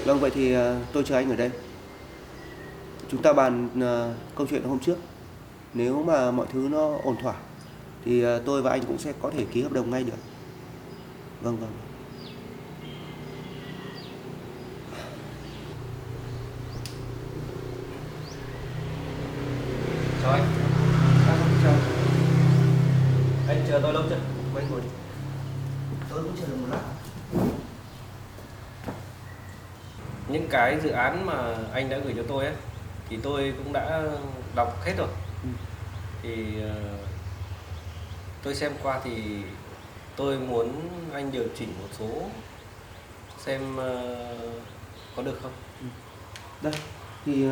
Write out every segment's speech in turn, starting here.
Vâng, vậy thì tôi chờ anh ở đây. Chúng ta bàn câu chuyện hôm trước. Nếu mà mọi thứ nó ổn thỏa thì tôi và anh cũng sẽ có thể ký hợp đồng ngay được. Vâng, vâng. Chào anh. Chào. Anh chờ tôi lâu chưa? Anh ngồi đi. Tôi cũng chờ được một lát. Những cái dự án mà anh đã gửi cho tôi ấy thì tôi cũng đã đọc hết rồi. Ừ. Thì tôi xem qua thì tôi muốn anh điều chỉnh một số xem có được không? Đây, thì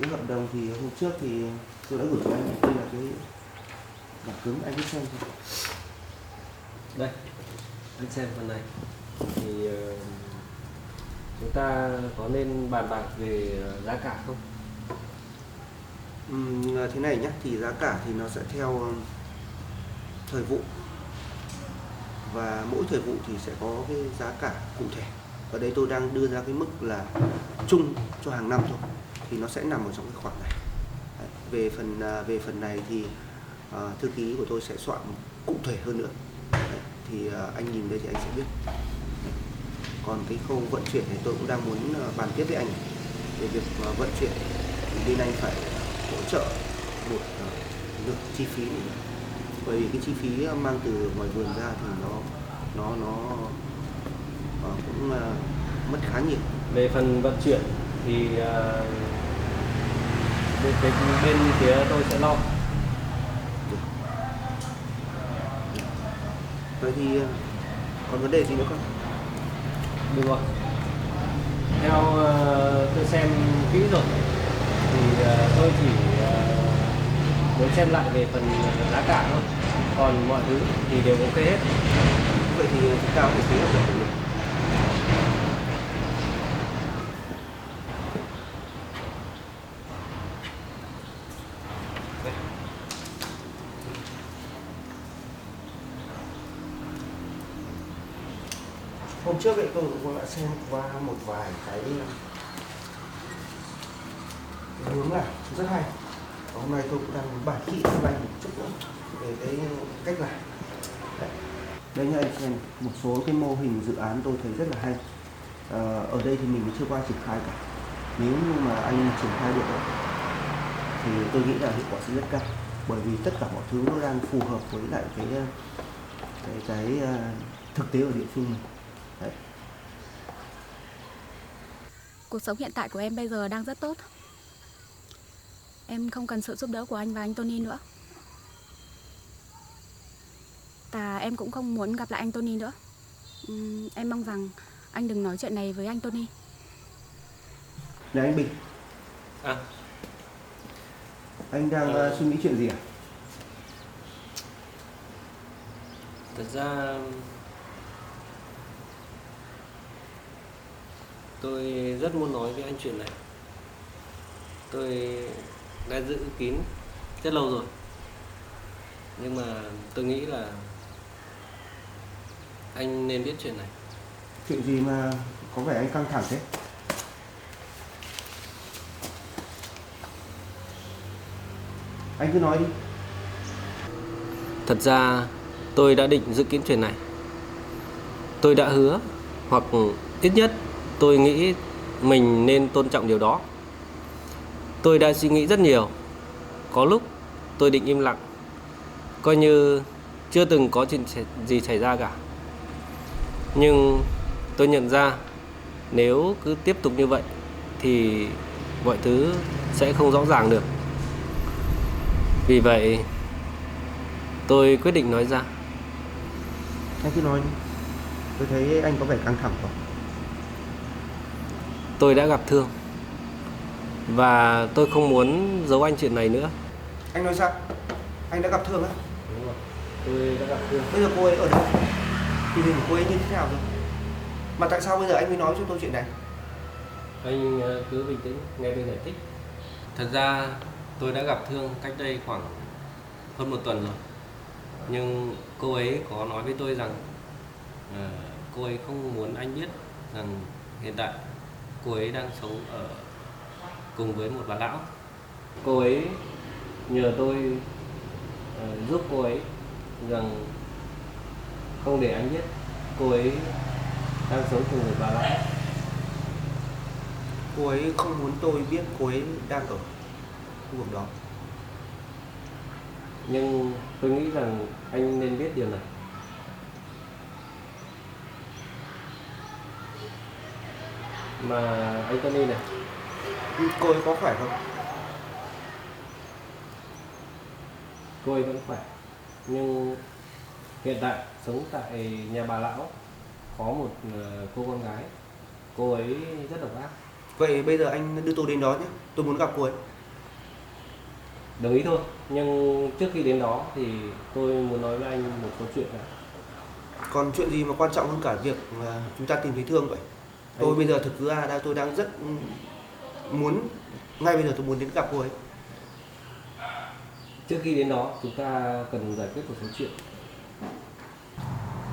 cái hợp đồng thì hôm trước thì tôi đã gửi cho anh. Đây là cái bản cứng, anh cứ xem thôi. Đây, anh xem phần này. Thì chúng ta có nên bàn bạc về giá cả không? Thế này nhé, thì giá cả thì nó sẽ theo thời vụ, và mỗi thời vụ thì sẽ có cái giá cả cụ thể. Ở đây tôi đang đưa ra cái mức là chung cho hàng năm thôi, thì nó sẽ nằm ở trong cái khoản này. Đấy. Về phần này thì thư ký của tôi sẽ soạn cụ thể hơn nữa. Đấy. Thì anh nhìn đây thì anh sẽ biết. Đấy. Còn cái khâu vận chuyển thì tôi cũng đang muốn bàn tiếp với anh về việc vận chuyển, thì bên anh phải hỗ trợ một lượng chi phí nữa. Bởi vì cái chi phí mang từ ngoài vườn ra thì nó cũng mất khá nhiều. Về phần vận chuyển thì bên phía tôi sẽ lo. Vậy thì còn vấn đề gì nữa không? Được rồi. Theo tôi xem kỹ rồi thì tôi chỉ muốn xem lại về phần giá cả thôi. Còn mọi thứ thì đều ok hết. Vậy thì chúng ta có thể ký hợp đồng được. Hôm trước ấy tôi cũng đã xem qua một vài cái hướng là rất hay. Và hôm nay tôi cũng đang bàn kỹ với anh một chút nữa về cái cách làm. Đây nha anh xem, một số cái mô hình dự án tôi thấy rất là hay. Ở đây thì mình chưa qua triển khai cả. Nếu như mà anh triển khai được thì tôi nghĩ là hiệu quả sẽ rất cao. Bởi vì tất cả mọi thứ nó đang phù hợp với lại cái thực tế ở địa phương mình. Đấy. Cuộc sống hiện tại của em bây giờ đang rất tốt. Em không cần sự giúp đỡ của anh và anh Tony nữa. Và em cũng không muốn gặp lại anh Tony nữa. Em mong rằng anh đừng nói chuyện này với anh Tony. Này anh Bình, anh đang suy nghĩ chuyện gì à? Thật ra tôi rất muốn nói với anh chuyện này. Tôi đã giữ kín rất lâu rồi. Nhưng mà tôi nghĩ là anh nên biết chuyện này. Chuyện gì mà có vẻ anh căng thẳng thế? Anh cứ nói đi. Thật ra tôi đã định giữ kín chuyện này. Tôi đã hứa, hoặc ít nhất tôi nghĩ mình nên tôn trọng điều đó. Tôi đã suy nghĩ rất nhiều. Có lúc tôi định im lặng, coi như chưa từng có chuyện gì xảy ra cả. Nhưng tôi nhận ra nếu cứ tiếp tục như vậy thì mọi thứ sẽ không rõ ràng được. Vì vậy tôi quyết định nói ra. Anh cứ nói đi. Tôi thấy anh có vẻ căng thẳng quá. Tôi đã gặp Thương và tôi không muốn giấu anh chuyện này nữa. Anh nói sao? Anh đã gặp Thương á? Đúng rồi, tôi đã gặp Thương. Bây giờ cô ấy ở đâu? Tình hình của cô ấy như thế nào rồi? Mà tại sao bây giờ anh mới nói cho tôi chuyện này? Anh cứ bình tĩnh, nghe tôi giải thích. Thật ra tôi đã gặp Thương cách đây khoảng hơn một tuần rồi. Nhưng cô ấy có nói với tôi rằng cô ấy không muốn anh biết rằng hiện tại cô ấy đang sống ở cùng với một bà lão. Cô ấy nhờ tôi giúp cô ấy rằng không để anh biết cô ấy đang sống cùng một bà lão. Cô ấy không muốn tôi biết cô ấy đang ở khu vực đó. Nhưng tôi nghĩ rằng anh nên biết điều này. Mà anh Tony này, Cô ấy có khỏe không? cô ấy vẫn khỏe. Nhưng hiện tại sống tại nhà bà lão có một cô con gái. Cô ấy rất độc ác. Vậy bây giờ anh đưa tôi đến đó nhé. Tôi muốn gặp cô ấy. Đồng ý thôi. Nhưng trước khi đến đó thì tôi muốn nói với anh một số chuyện đã. Còn chuyện gì mà quan trọng hơn cả việc chúng ta tìm thấy Thương vậy? Tôi bây giờ thực ra tôi đang rất muốn, ngay bây giờ tôi muốn đến gặp cô ấy. Trước khi đến đó chúng ta cần giải quyết một số chuyện.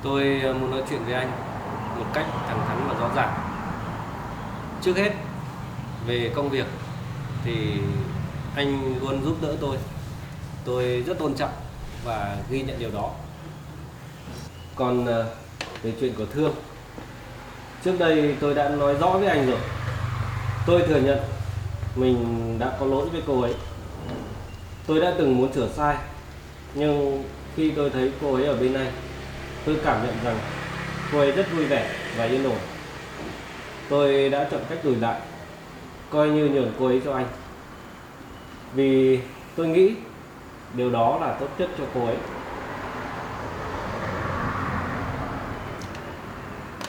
Tôi muốn nói chuyện với anh một cách thẳng thắn và rõ ràng. Trước hết, về công việc thì anh luôn giúp đỡ tôi. Tôi rất tôn trọng và ghi nhận điều đó. Còn về chuyện của Thương, trước đây tôi đã nói rõ với anh rồi. Tôi thừa nhận mình đã có lỗi với cô ấy. Tôi đã từng muốn sửa sai. Nhưng khi tôi thấy cô ấy ở bên anh, tôi cảm nhận rằng cô ấy rất vui vẻ và yên ổn. Tôi đã chọn cách lùi lại, coi như nhường cô ấy cho anh. Vì tôi nghĩ điều đó là tốt nhất cho cô ấy.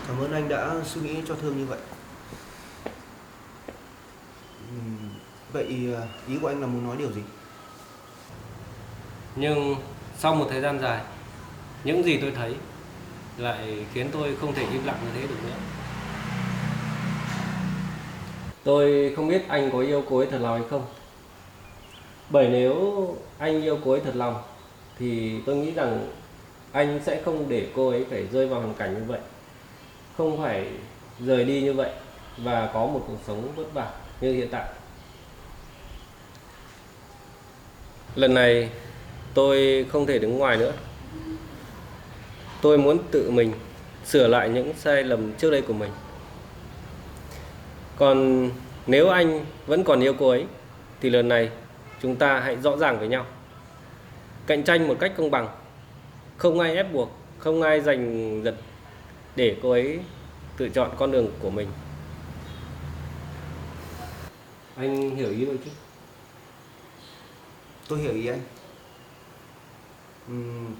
Cảm ơn anh đã suy nghĩ cho Thương như vậy. Vậy ý của anh là muốn nói điều gì? Nhưng sau một thời gian dài, những gì tôi thấy lại khiến tôi không thể im lặng như thế được nữa. Tôi không biết anh có yêu cô ấy thật lòng hay không. Bởi nếu anh yêu cô ấy thật lòng thì tôi nghĩ rằng anh sẽ không để cô ấy phải rơi vào hoàn cảnh như vậy, không phải rời đi như vậy và có một cuộc sống vất vả như hiện tại. Lần này tôi không thể đứng ngoài nữa. Tôi muốn tự mình sửa lại những sai lầm trước đây của mình. Còn nếu anh vẫn còn yêu cô ấy thì lần này chúng ta hãy rõ ràng với nhau. Cạnh tranh một cách công bằng. Không ai ép buộc, không ai giành giật, để cô ấy tự chọn con đường của mình. Anh hiểu ý tôi chứ? Tôi hiểu ý anh.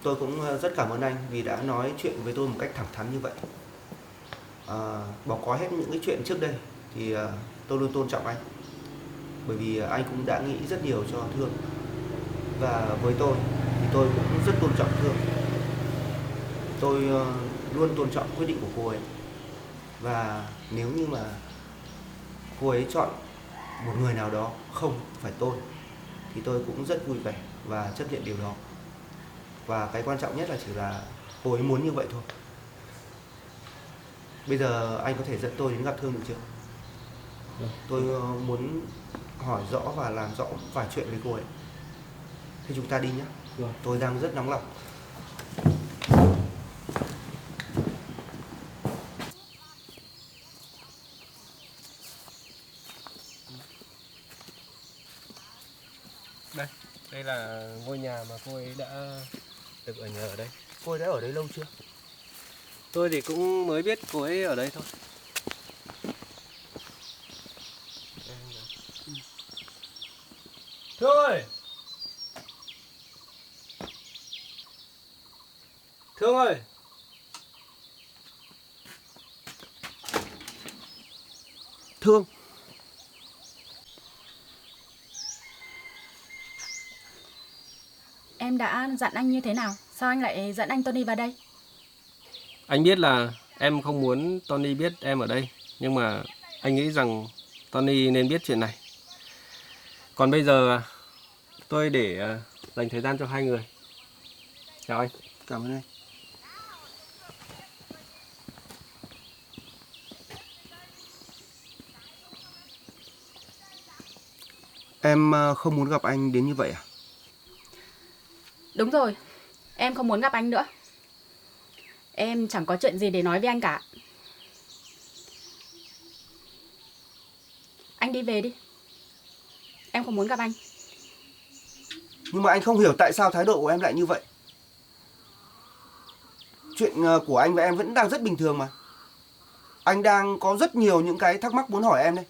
Tôi cũng rất cảm ơn anh vì đã nói chuyện với tôi một cách thẳng thắn như vậy. Bỏ qua hết những cái chuyện trước đây thì tôi luôn tôn trọng anh. Bởi vì anh cũng đã nghĩ rất nhiều cho Thương. Và với tôi thì tôi cũng rất tôn trọng Thương. Tôi luôn tôn trọng quyết định của cô ấy. Và nếu như mà cô ấy chọn một người nào đó không phải tôi thì tôi cũng rất vui vẻ và chấp nhận điều đó. Và cái quan trọng nhất là chỉ là cô ấy muốn như vậy thôi. Bây giờ anh có thể dẫn tôi đến gặp Thương được chưa? Tôi muốn hỏi rõ và làm rõ vài chuyện với cô ấy. Thế chúng ta đi nhé. Tôi đang rất nóng lòng. Đây là ngôi nhà mà cô ấy đã được ở nhờ ở đây. Cô ấy đã ở đây lâu chưa? Tôi thì cũng mới biết cô ấy ở đây thôi. Thương ơi! Thương ơi! Thương! Em đã dặn anh như thế nào? Sao anh lại dẫn anh Tony vào đây? Anh biết là em không muốn Tony biết em ở đây. Nhưng mà anh nghĩ rằng Tony nên biết chuyện này. Còn bây giờ tôi để dành thời gian cho hai người. Chào anh. Cảm ơn anh. Em không muốn gặp anh đến như vậy à? Đúng rồi, em không muốn gặp anh nữa. Em chẳng có chuyện gì để nói với anh cả. Anh đi về đi. Em không muốn gặp anh. Nhưng mà anh không hiểu tại sao thái độ của em lại như vậy. Chuyện của anh và em vẫn đang rất bình thường mà. Anh đang có rất nhiều những cái thắc mắc muốn hỏi em đây.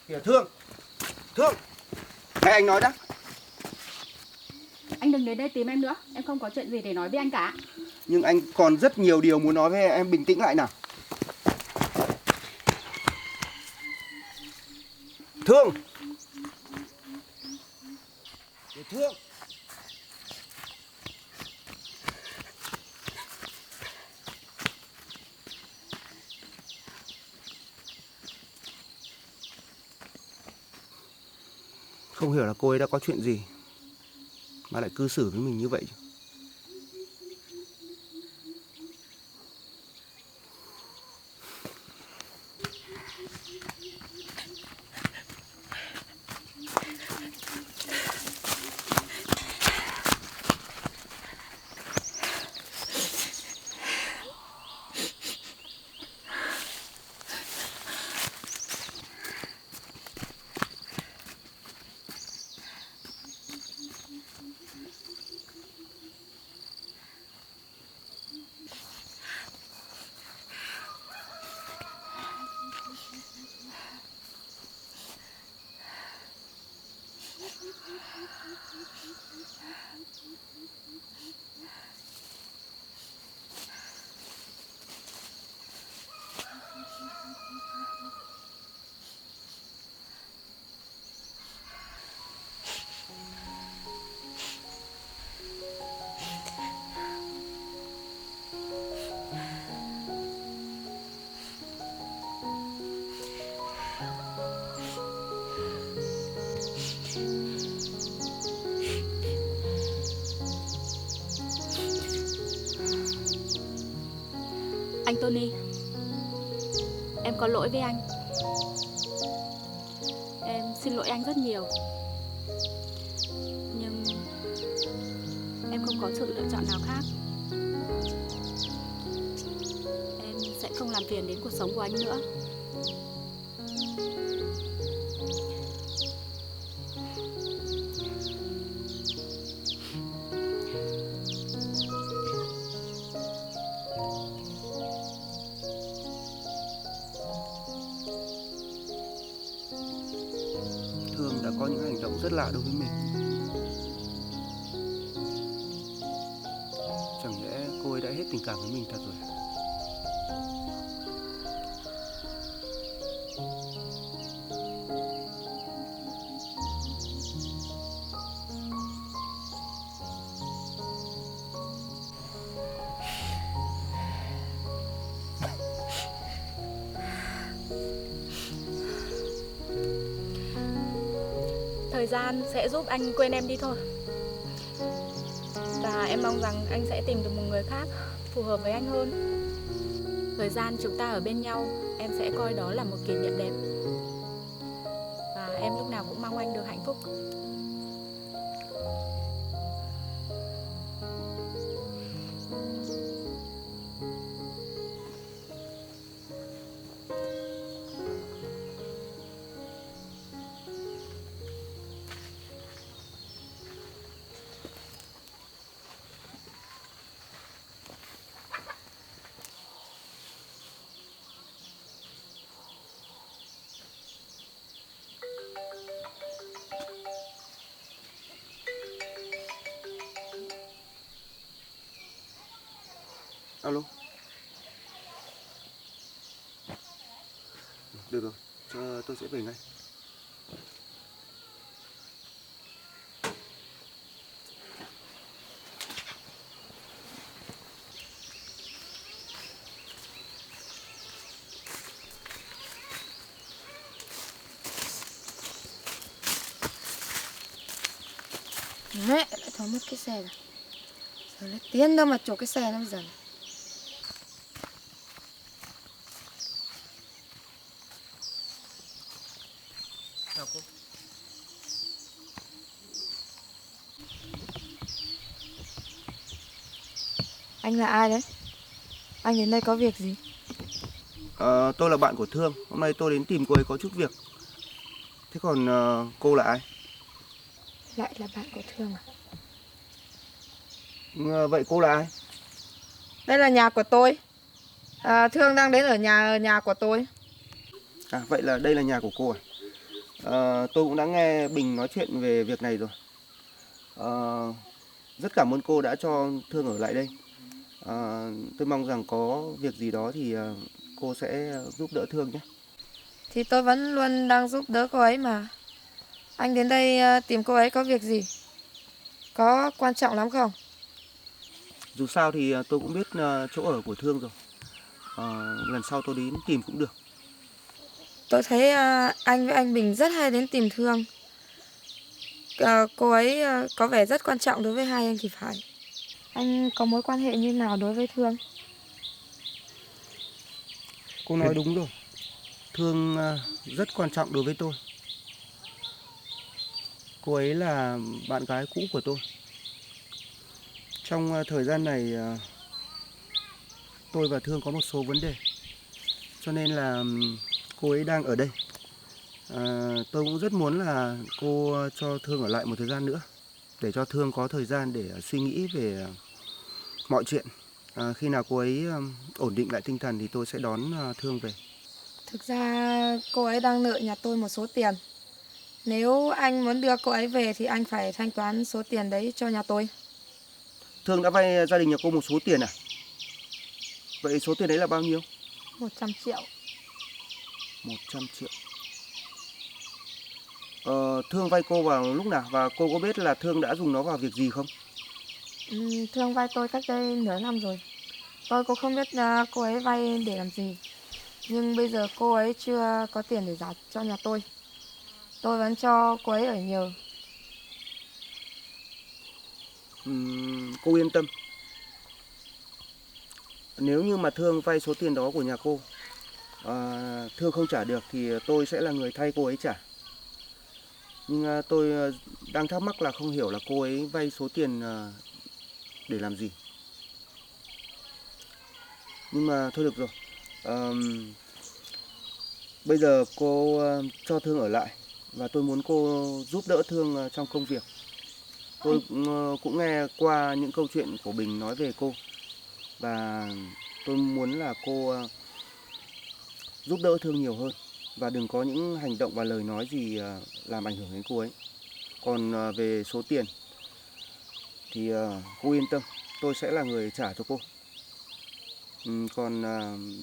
Kìa Thương. Thương. Nghe anh nói đã. Anh đừng đến đây tìm em nữa. Em không có chuyện gì để nói với anh cả. Nhưng anh còn rất nhiều điều muốn nói với em, bình tĩnh lại nào. Thương. Kìa Thương. Không hiểu là cô ấy đã có chuyện gì mà lại cư xử với mình như vậy. Anh Tony, em có lỗi với anh. Em xin lỗi anh rất nhiều. Nhưng em không có sự lựa chọn nào khác. Em sẽ không làm phiền đến cuộc sống của anh nữa. Thương đã có những hành động rất lạ đối với mình. Chẳng lẽ cô ấy đã hết tình cảm với mình thật rồi? Thời gian sẽ giúp anh quên em đi thôi. Và em mong rằng anh sẽ tìm được một người khác phù hợp với anh hơn. Thời gian chúng ta ở bên nhau, em sẽ coi đó là một kỷ niệm đẹp. Và em lúc nào cũng mong anh được hạnh phúc. Alo. Được rồi, tôi sẽ về ngay. Mẹ lại tháo mất cái xe rồi. Giờ lấy tiền đâu mà chỗ cái xe nó bây giờ này. Chào cô. Anh là ai đấy? Anh đến đây có việc gì? Tôi là bạn của Thương. Hôm nay tôi đến tìm cô ấy có chút việc. Thế còn cô là ai? Lại là bạn của Thương à? Vậy cô là ai? Đây là nhà của tôi. Thương đang đến ở nhà của tôi. Vậy là đây là nhà của cô à? Tôi cũng đã nghe Bình nói chuyện về việc này rồi. Rất cảm ơn cô đã cho Thương ở lại đây. Tôi mong rằng có việc gì đó thì cô sẽ giúp đỡ Thương nhé. Thì tôi vẫn luôn đang giúp đỡ cô ấy mà. Anh đến đây tìm cô ấy có việc gì? Có quan trọng lắm không? Dù sao thì tôi cũng biết chỗ ở của Thương rồi. Lần sau tôi đến tìm cũng được. Tôi thấy anh với anh Bình rất hay đến tìm Thương. Cô ấy có vẻ rất quan trọng đối với hai anh thì phải. Anh có mối quan hệ như nào đối với Thương? Cô nói đúng rồi. Thương rất quan trọng đối với tôi. Cô ấy là bạn gái cũ của tôi. Trong thời gian này tôi và Thương có một số vấn đề. Cho nên là cô ấy đang ở đây. Tôi cũng rất muốn là cô cho Thương ở lại một thời gian nữa. Để cho Thương có thời gian để suy nghĩ về mọi chuyện. Khi nào cô ấy ổn định lại tinh thần thì tôi sẽ đón Thương về. Thực ra cô ấy đang nợ nhà tôi một số tiền. Nếu anh muốn đưa cô ấy về thì anh phải thanh toán số tiền đấy cho nhà tôi. Thương đã vay gia đình nhà cô một số tiền à? Vậy số tiền đấy là bao nhiêu? 100 triệu. 100 triệu. Thương vay cô vào lúc nào? Và cô có biết là Thương đã dùng nó vào việc gì không? Thương vay tôi cách đây nửa năm rồi. Tôi cũng không biết cô ấy vay để làm gì. Nhưng bây giờ cô ấy chưa có tiền để trả cho nhà tôi. Tôi vẫn cho cô ấy ở nhờ. Cô yên tâm. Nếu như mà Thương vay số tiền đó của nhà cô, Thương không trả được thì tôi sẽ là người thay cô ấy trả. Nhưng tôi đang thắc mắc là không hiểu là cô ấy vay số tiền để làm gì. Nhưng mà thôi được rồi. Bây giờ cô cho Thương ở lại và tôi muốn cô giúp đỡ Thương trong công việc. Tôi cũng nghe qua những câu chuyện của Bình nói về cô và tôi muốn là cô giúp đỡ Thương nhiều hơn và đừng có những hành động và lời nói gì làm ảnh hưởng đến cô ấy. Còn về số tiền thì cô yên tâm, tôi sẽ là người trả cho cô. Còn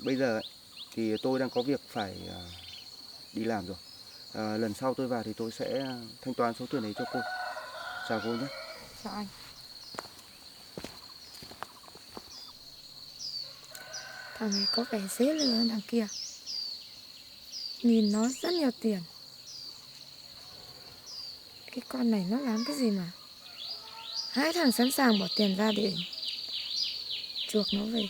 bây giờ thì tôi đang có việc phải đi làm rồi. Lần sau tôi vào thì tôi sẽ thanh toán số tiền đấy cho cô. Chào cô nhé. Chào anh. Thằng này có vẻ dễ lừa hơn thằng kia. Nhìn nó rất nhiều tiền. Cái con này nó làm cái gì mà hai thằng sẵn sàng bỏ tiền ra để chuộc nó về.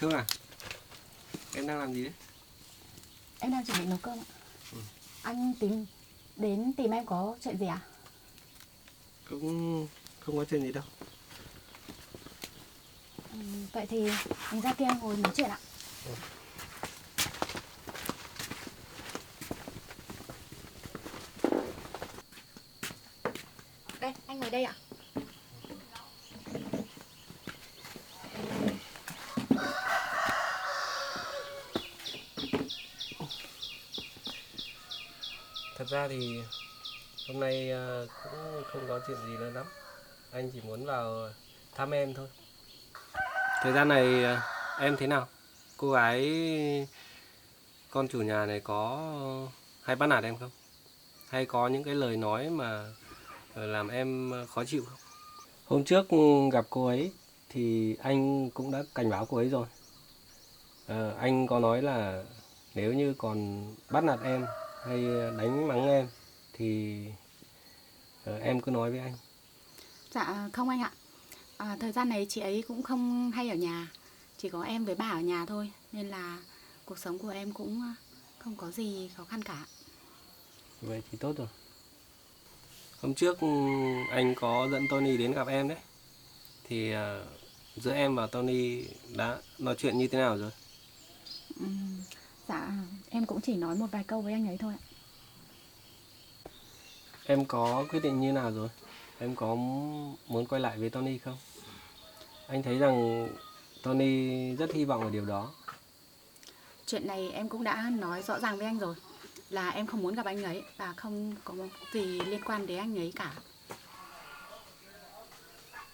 Thương à, em đang làm gì đấy? Em đang chuẩn bị nấu cơm ạ. Anh đến tìm em có chuyện gì à? Cũng không có chuyện gì đâu. Vậy thì mình ra kia ngồi nói chuyện ạ. Đây, anh ngồi đây ạ. Thật ra thì hôm nay cũng không có chuyện gì lớn lắm. Anh chỉ muốn vào thăm em thôi. Thời gian này em thế nào? Cô gái con chủ nhà này có hay bắt nạt em không? Hay có những cái lời nói mà làm em khó chịu không? Hôm trước gặp cô ấy thì anh cũng đã cảnh báo cô ấy rồi. Anh có nói là nếu như còn bắt nạt em hay đánh mắng em thì em cứ nói với anh. Dạ không anh ạ. Thời gian này chị ấy cũng không hay ở nhà. Chỉ có em với bà ở nhà thôi. Nên là cuộc sống của em cũng không có gì khó khăn cả. Vậy thì tốt rồi. Hôm trước anh có dẫn Tony đến gặp em đấy. Thì giữa em và Tony đã nói chuyện như thế nào rồi? Dạ em cũng chỉ nói một vài câu với anh ấy thôi ạ. Em có quyết định như nào rồi? Em có muốn quay lại với Tony không? Anh thấy rằng Tony rất hy vọng ở điều đó. Chuyện này em cũng đã nói rõ ràng với anh rồi. Là em không muốn gặp anh ấy và không có gì liên quan đến anh ấy cả.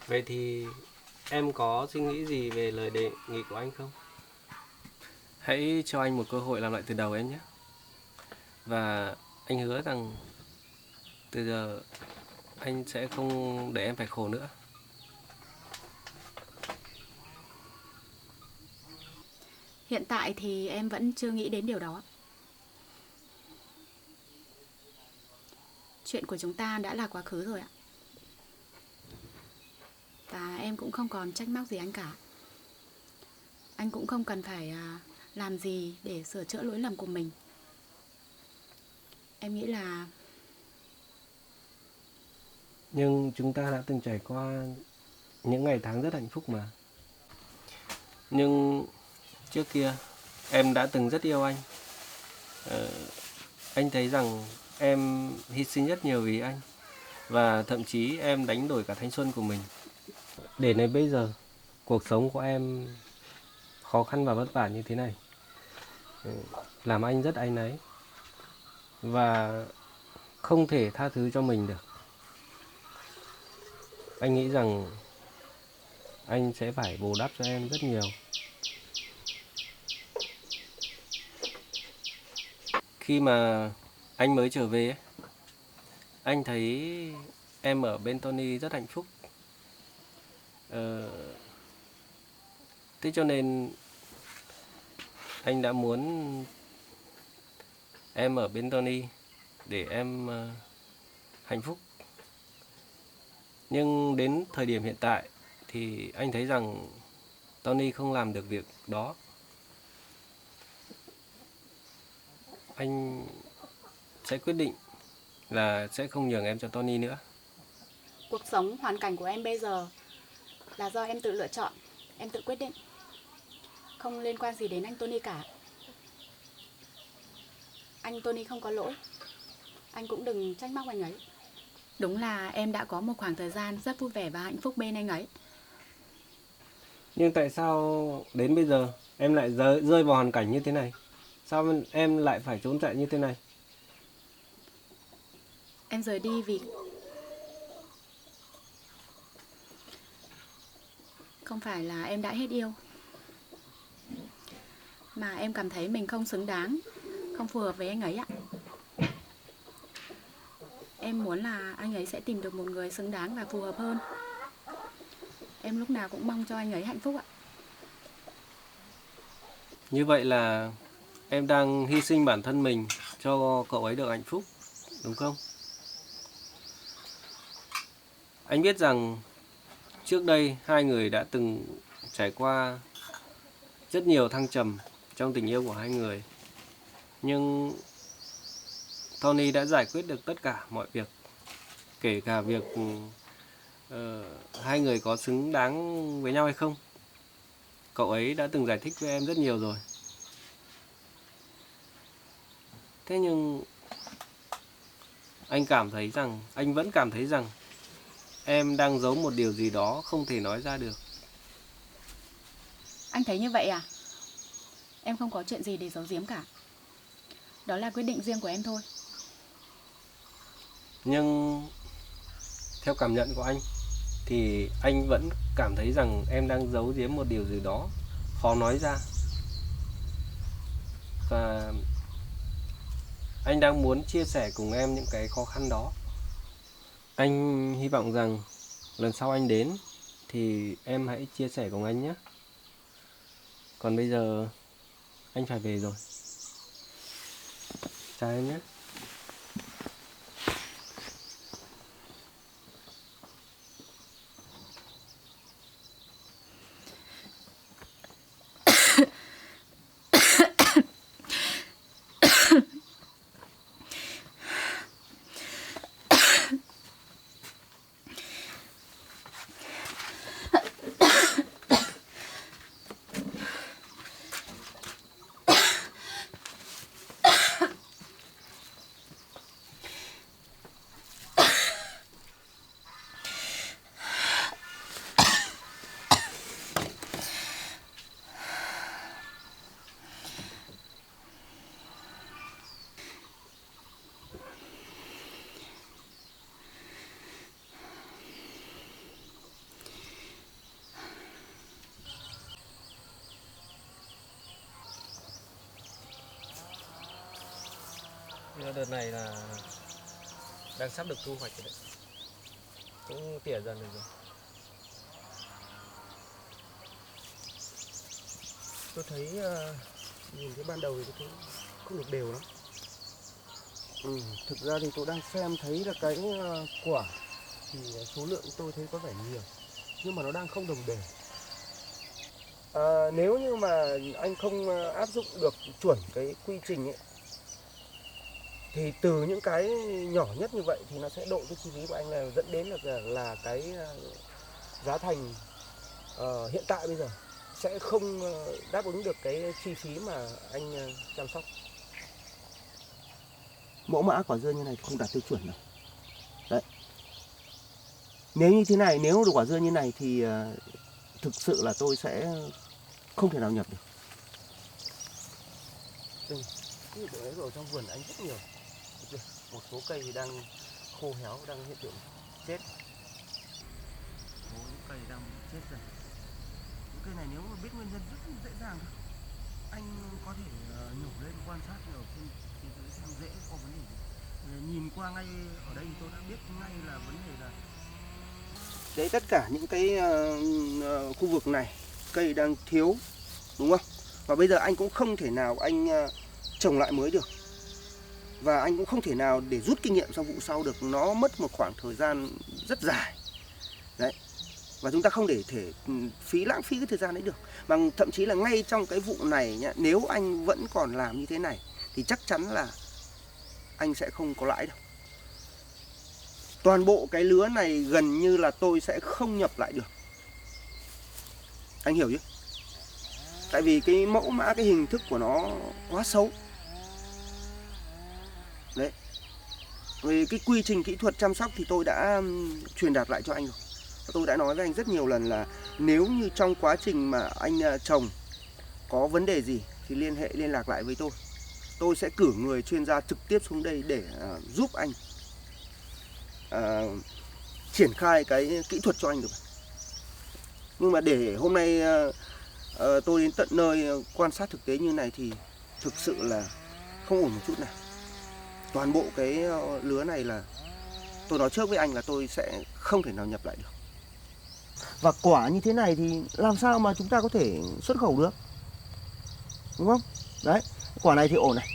Vậy thì em có suy nghĩ gì về lời đề nghị của anh không? Hãy cho anh một cơ hội làm lại từ đầu em nhé. Và anh hứa rằng từ giờ anh sẽ không để em phải khổ nữa. Hiện tại thì em vẫn chưa nghĩ đến điều đó. Chuyện của chúng ta đã là quá khứ rồi ạ. Và em cũng không còn trách móc gì anh cả. Anh cũng không cần phải làm gì để sửa chữa lỗi lầm của mình. Em nghĩ là Nhưng chúng ta đã từng trải qua những ngày tháng rất hạnh phúc mà. Nhưng trước kia em đã từng rất yêu anh. Anh thấy rằng em hy sinh rất nhiều vì anh. Và thậm chí em đánh đổi cả thanh xuân của mình. Để đến bây giờ, cuộc sống của em khó khăn và vất vả như thế này làm anh rất áy náy. Và không thể tha thứ cho mình được. Anh nghĩ rằng anh sẽ phải bù đắp cho em rất nhiều. Khi mà anh mới trở về ấy, anh thấy em ở bên Tony rất hạnh phúc. Thế cho nên anh đã muốn em ở bên Tony để em hạnh phúc. Nhưng đến thời điểm hiện tại thì anh thấy rằng Tony không làm được việc đó. Anh sẽ quyết định là sẽ không nhường em cho Tony nữa. cuộc sống, hoàn cảnh của em bây giờ là do em tự lựa chọn, em tự quyết định. Không liên quan gì đến anh Tony cả. Anh Tony không có lỗi. Anh cũng đừng trách móc anh ấy. Đúng là em đã có một khoảng thời gian rất vui vẻ và hạnh phúc bên anh ấy. Nhưng tại sao đến bây giờ em lại rơi vào hoàn cảnh như thế này? Sao em lại phải trốn chạy như thế này? Em rời đi vì không phải là em đã hết yêu, mà em cảm thấy mình không xứng đáng, không phù hợp với anh ấy ạ. Em muốn là anh ấy sẽ tìm được một người xứng đáng và phù hợp hơn. Em lúc nào cũng mong cho anh ấy hạnh phúc ạ. Như vậy là em đang hy sinh bản thân mình cho cậu ấy được hạnh phúc, đúng không? Anh biết rằng trước đây hai người đã từng trải qua rất nhiều thăng trầm trong tình yêu của hai người. Nhưng Tony đã giải quyết được tất cả mọi việc, kể cả việc hai người có xứng đáng với nhau hay không. Cậu ấy đã từng giải thích với em rất nhiều rồi. Thế nhưng anh vẫn cảm thấy rằng em đang giấu một điều gì đó không thể nói ra được. Anh thấy như vậy à? Em không có chuyện gì để giấu giếm cả. Đó là quyết định riêng của em thôi. Nhưng theo cảm nhận của anh thì anh vẫn cảm thấy rằng em đang giấu giếm một điều gì đó khó nói ra. Và anh đang muốn chia sẻ cùng em những cái khó khăn đó. Anh hy vọng rằng lần sau anh đến thì em hãy chia sẻ cùng anh nhé. Còn bây giờ anh phải về rồi. Chào em nhé. Đợt này là đang sắp được thu hoạch rồi đấy. Cũng tỉa dần được rồi. Tôi thấy nhìn cái ban đầu thì tôi thấy không được đều lắm. Thực ra thì tôi đang xem thấy là cái quả thì số lượng tôi thấy có vẻ nhiều, nhưng mà nó đang không đồng đều. Nếu như mà anh không áp dụng được chuẩn cái quy trình ấy, thì từ những cái nhỏ nhất như vậy thì nó sẽ độ cái chi phí của anh là dẫn đến là cái giá thành hiện tại bây giờ sẽ không đáp ứng được cái chi phí mà anh chăm sóc. Mẫu mã quả dưa như này thì không đạt tiêu chuẩn đâu. Đấy. Nếu như thế này, nếu được quả dưa như này thì thực sự là tôi sẽ không thể nào nhập được. Cái đấy ở trong vườn anh rất nhiều. Một số cây thì đang khô héo, đang hiện tượng chết. Số cây đang chết dần. Những cây này nếu mà biết nguyên nhân rất dễ dàng thôi. Anh có thể nhổ lên quan sát ở phía dưới xem rễ có vấn đề gì. Nhìn qua ngay ở đây tôi đã biết ngay là vấn đề là đấy, tất cả những cái khu vực này cây đang thiếu, đúng không? Và bây giờ anh cũng không thể nào anh trồng lại mới được. Và anh cũng không thể nào để rút kinh nghiệm trong vụ sau được, nó mất một khoảng thời gian rất dài. Đấy. Và chúng ta không để thể lãng phí cái thời gian đấy được. Mà thậm chí là ngay trong cái vụ này nhá, nếu anh vẫn còn làm như thế này thì chắc chắn là anh sẽ không có lãi đâu. Toàn bộ cái lứa này gần như là tôi sẽ không nhập lại được. Anh hiểu chứ? Tại vì cái mẫu mã, cái hình thức của nó quá xấu. Đấy. Về cái quy trình kỹ thuật chăm sóc thì tôi đã truyền đạt lại cho anh rồi. Tôi đã nói với anh rất nhiều lần là nếu như trong quá trình mà anh trồng có vấn đề gì thì liên lạc lại với tôi. Tôi sẽ cử người chuyên gia trực tiếp xuống đây để giúp anh triển khai cái kỹ thuật cho anh được. Nhưng mà để hôm nay tôi đến tận nơi quan sát thực tế như này thì thực sự là không ổn một chút nào. Toàn bộ cái lứa này là tôi nói trước với anh là tôi sẽ không thể nào nhập lại được. Và quả như thế này thì làm sao mà chúng ta có thể xuất khẩu được, đúng không? Đấy, quả này thì ổn này.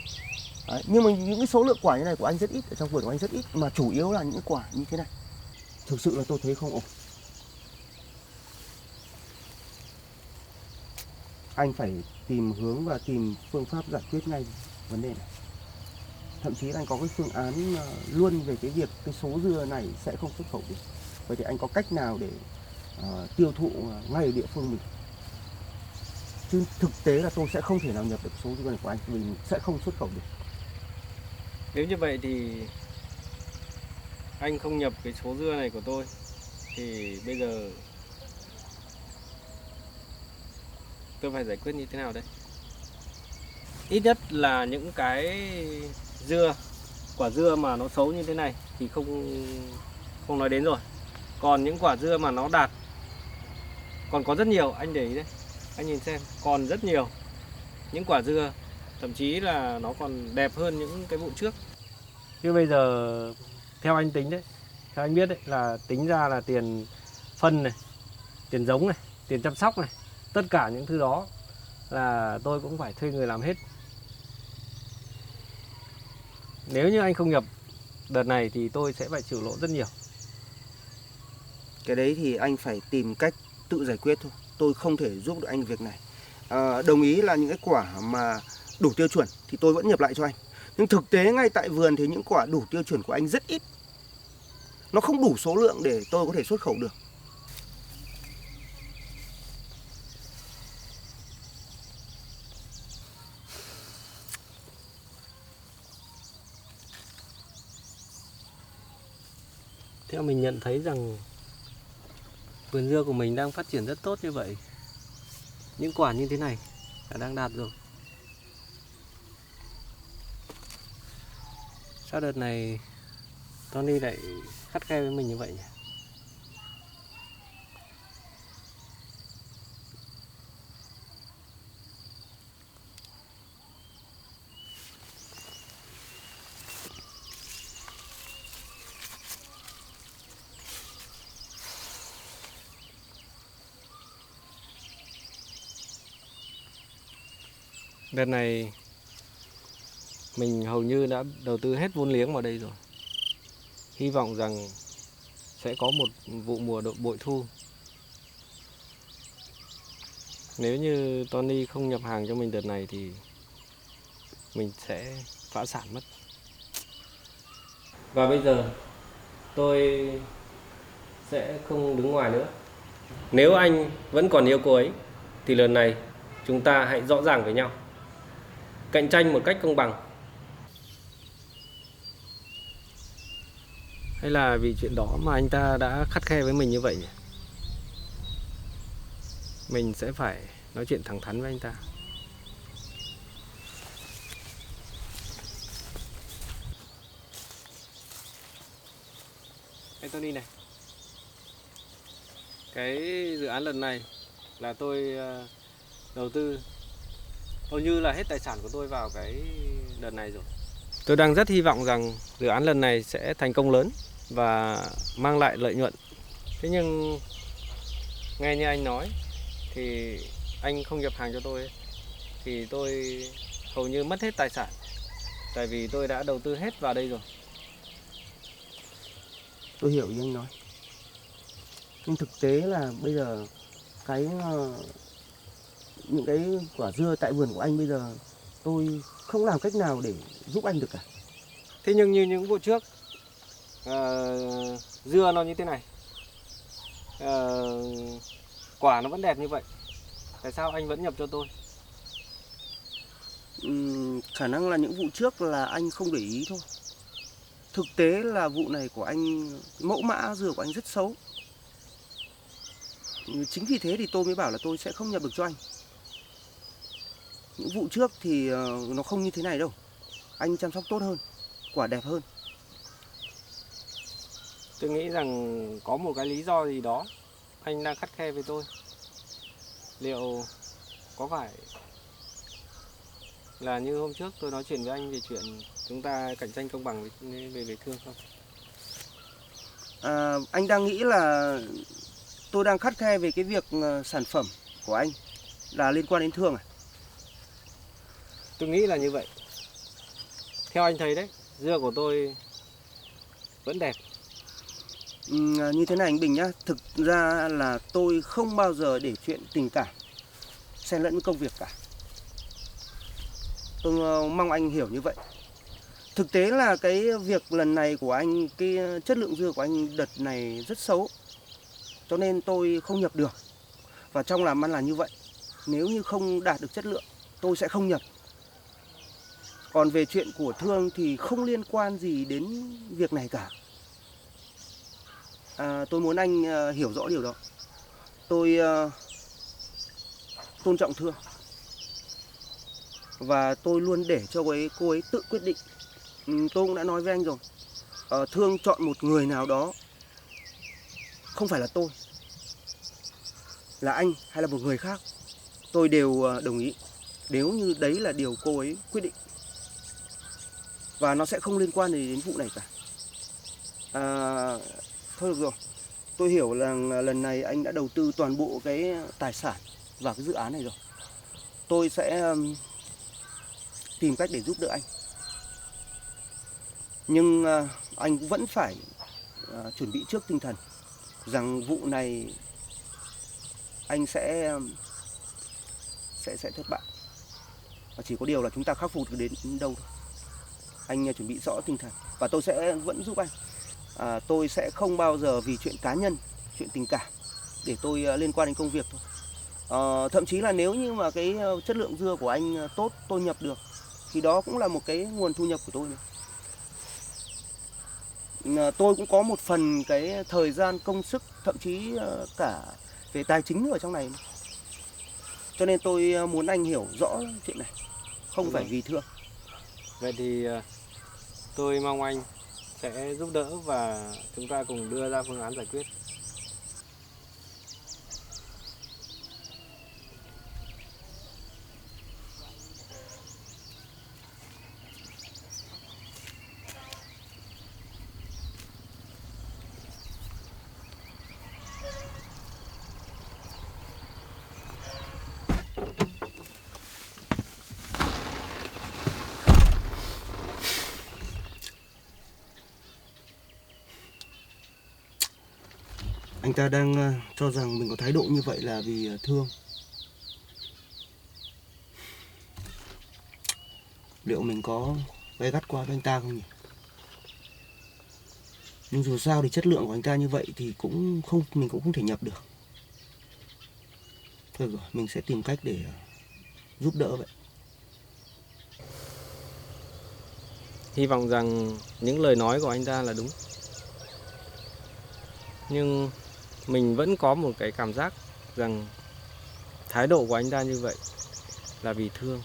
Đấy, nhưng mà những cái số lượng quả như này của anh rất ít, ở trong vườn của anh rất ít, mà chủ yếu là những quả như thế này. Thực sự là tôi thấy không ổn. anh phải tìm hướng và tìm phương pháp giải quyết ngay vấn đề này. Thậm chí là anh có cái phương án luôn về cái việc cái số dưa này sẽ không xuất khẩu được. Vậy thì anh có cách nào để tiêu thụ ngay ở địa phương mình? Chứ thực tế là tôi sẽ không thể nào nhập được số dưa này của anh vì mình sẽ không xuất khẩu được. Nếu như vậy thì anh không nhập cái số dưa này của tôi thì bây giờ tôi phải giải quyết như thế nào đây? Ít nhất là những cái quả dưa mà nó xấu như thế này thì không nói đến rồi. Còn những quả dưa mà nó đạt còn có rất nhiều, anh để ý đấy. Anh nhìn xem, còn rất nhiều những quả dưa, thậm chí là nó còn đẹp hơn những cái vụ trước. Chứ bây giờ theo anh tính đấy, theo anh biết đấy, là tính ra là tiền phân này, tiền giống này, tiền chăm sóc này, tất cả những thứ đó là tôi cũng phải thuê người làm hết. Nếu như anh không nhập đợt này thì tôi sẽ phải chịu lỗ rất nhiều. Cái đấy thì anh phải tìm cách tự giải quyết thôi. Tôi không thể giúp được anh việc này. Đồng ý là những cái quả mà đủ tiêu chuẩn thì tôi vẫn nhập lại cho anh. Nhưng thực tế ngay tại vườn thì những quả đủ tiêu chuẩn của anh rất ít. Nó không đủ số lượng để tôi có thể xuất khẩu được. Theo mình nhận thấy rằng vườn dưa của mình đang phát triển rất tốt như vậy. Những quả như thế này là đang đạt rồi. Sao đợt này Tony lại khắt khe với mình như vậy nhỉ? Đợt này mình hầu như đã đầu tư hết vốn liếng vào đây rồi. Hy vọng rằng sẽ có một vụ mùa bội thu. Nếu như Tony không nhập hàng cho mình đợt này thì mình sẽ phá sản mất. Và bây giờ tôi sẽ không đứng ngoài nữa. Nếu anh vẫn còn yêu cô ấy thì lần này chúng ta hãy rõ ràng với nhau, cạnh tranh một cách công bằng. Hay là vì chuyện đó mà anh ta đã khắt khe với mình như vậy nhỉ? Mình sẽ phải nói chuyện thẳng thắn với anh ta. Hey Tony này, cái dự án lần này là tôi đầu tư hầu như là hết tài sản của tôi vào cái đợt này rồi. Tôi đang rất hy vọng rằng dự án lần này sẽ thành công lớn và mang lại lợi nhuận. Thế nhưng nghe như anh nói thì anh không nhập hàng cho tôi ấy, thì tôi hầu như mất hết tài sản. Tại vì tôi đã đầu tư hết vào đây rồi. Tôi hiểu ý anh nói. Nhưng thực tế là bây giờ những cái quả dưa tại vườn của anh bây giờ tôi không làm cách nào để giúp anh được cả. Thế nhưng như những vụ trước, dưa nó như thế này, quả nó vẫn đẹp như vậy, tại sao anh vẫn nhập cho tôi? Khả năng là những vụ trước là anh không để ý thôi. Thực tế là vụ này của anh, mẫu mã dưa của anh rất xấu. Chính vì thế thì tôi mới bảo là tôi sẽ không nhập được cho anh. Những vụ trước thì nó không như thế này đâu. Anh chăm sóc tốt hơn, quả đẹp hơn. Tôi nghĩ rằng có một cái lý do gì đó anh đang khắt khe với tôi. Liệu có phải là như hôm trước tôi nói chuyện với anh về chuyện chúng ta cạnh tranh công bằng về thương không? Anh đang nghĩ là tôi đang khắt khe về cái việc sản phẩm của anh là liên quan đến thương à? Tôi nghĩ là như vậy. Theo anh thấy đấy, dưa của tôi vẫn đẹp. Như thế này anh Bình nhá, thực ra là tôi không bao giờ để chuyện tình cảm xen lẫn với công việc cả. Tôi mong anh hiểu như vậy. Thực tế là cái việc lần này của anh, cái chất lượng dưa của anh đợt này rất xấu, cho nên tôi không nhập được. Và trong làm ăn là như vậy, nếu như không đạt được chất lượng tôi sẽ không nhập. Còn về chuyện của Thương thì không liên quan gì đến việc này cả. Tôi muốn anh hiểu rõ điều đó. Tôi tôn trọng Thương và tôi luôn để cho cô ấy tự quyết định. Tôi cũng đã nói với anh rồi, Thương chọn một người nào đó, không phải là tôi, là anh hay là một người khác, tôi đều đồng ý, nếu như đấy là điều cô ấy quyết định. Và nó sẽ không liên quan gì đến vụ này cả. Thôi được rồi, tôi hiểu rằng lần này anh đã đầu tư toàn bộ cái tài sản vào cái dự án này rồi. Tôi sẽ tìm cách để giúp đỡ anh. Nhưng anh vẫn phải chuẩn bị trước tinh thần rằng vụ này anh sẽ thất bại. Và chỉ có điều là chúng ta khắc phục được đến đâu thôi. Anh chuẩn bị rõ tinh thần và tôi sẽ vẫn giúp anh. Tôi sẽ không bao giờ vì chuyện cá nhân, chuyện tình cảm để tôi liên quan đến công việc thôi. Thậm chí là nếu như mà cái chất lượng dưa của anh tốt, tôi nhập được thì đó cũng là một cái nguồn thu nhập của tôi này. Tôi cũng có một phần cái thời gian, công sức, thậm chí cả về tài chính ở trong này. Cho nên tôi muốn anh hiểu rõ chuyện này, không phải vì Thương. Vậy thì tôi mong anh sẽ giúp đỡ và chúng ta cùng đưa ra phương án giải quyết. Anh ta đang cho rằng mình có thái độ như vậy là vì Thương. Liệu mình có gay gắt quá với anh ta không nhỉ? Nhưng dù sao thì chất lượng của anh ta như vậy thì mình cũng không thể nhập được. Thôi rồi, mình sẽ tìm cách để giúp đỡ vậy. Hy vọng rằng những lời nói của anh ta là đúng. Nhưng mình vẫn có một cái cảm giác rằng thái độ của anh ta như vậy là vì Thương.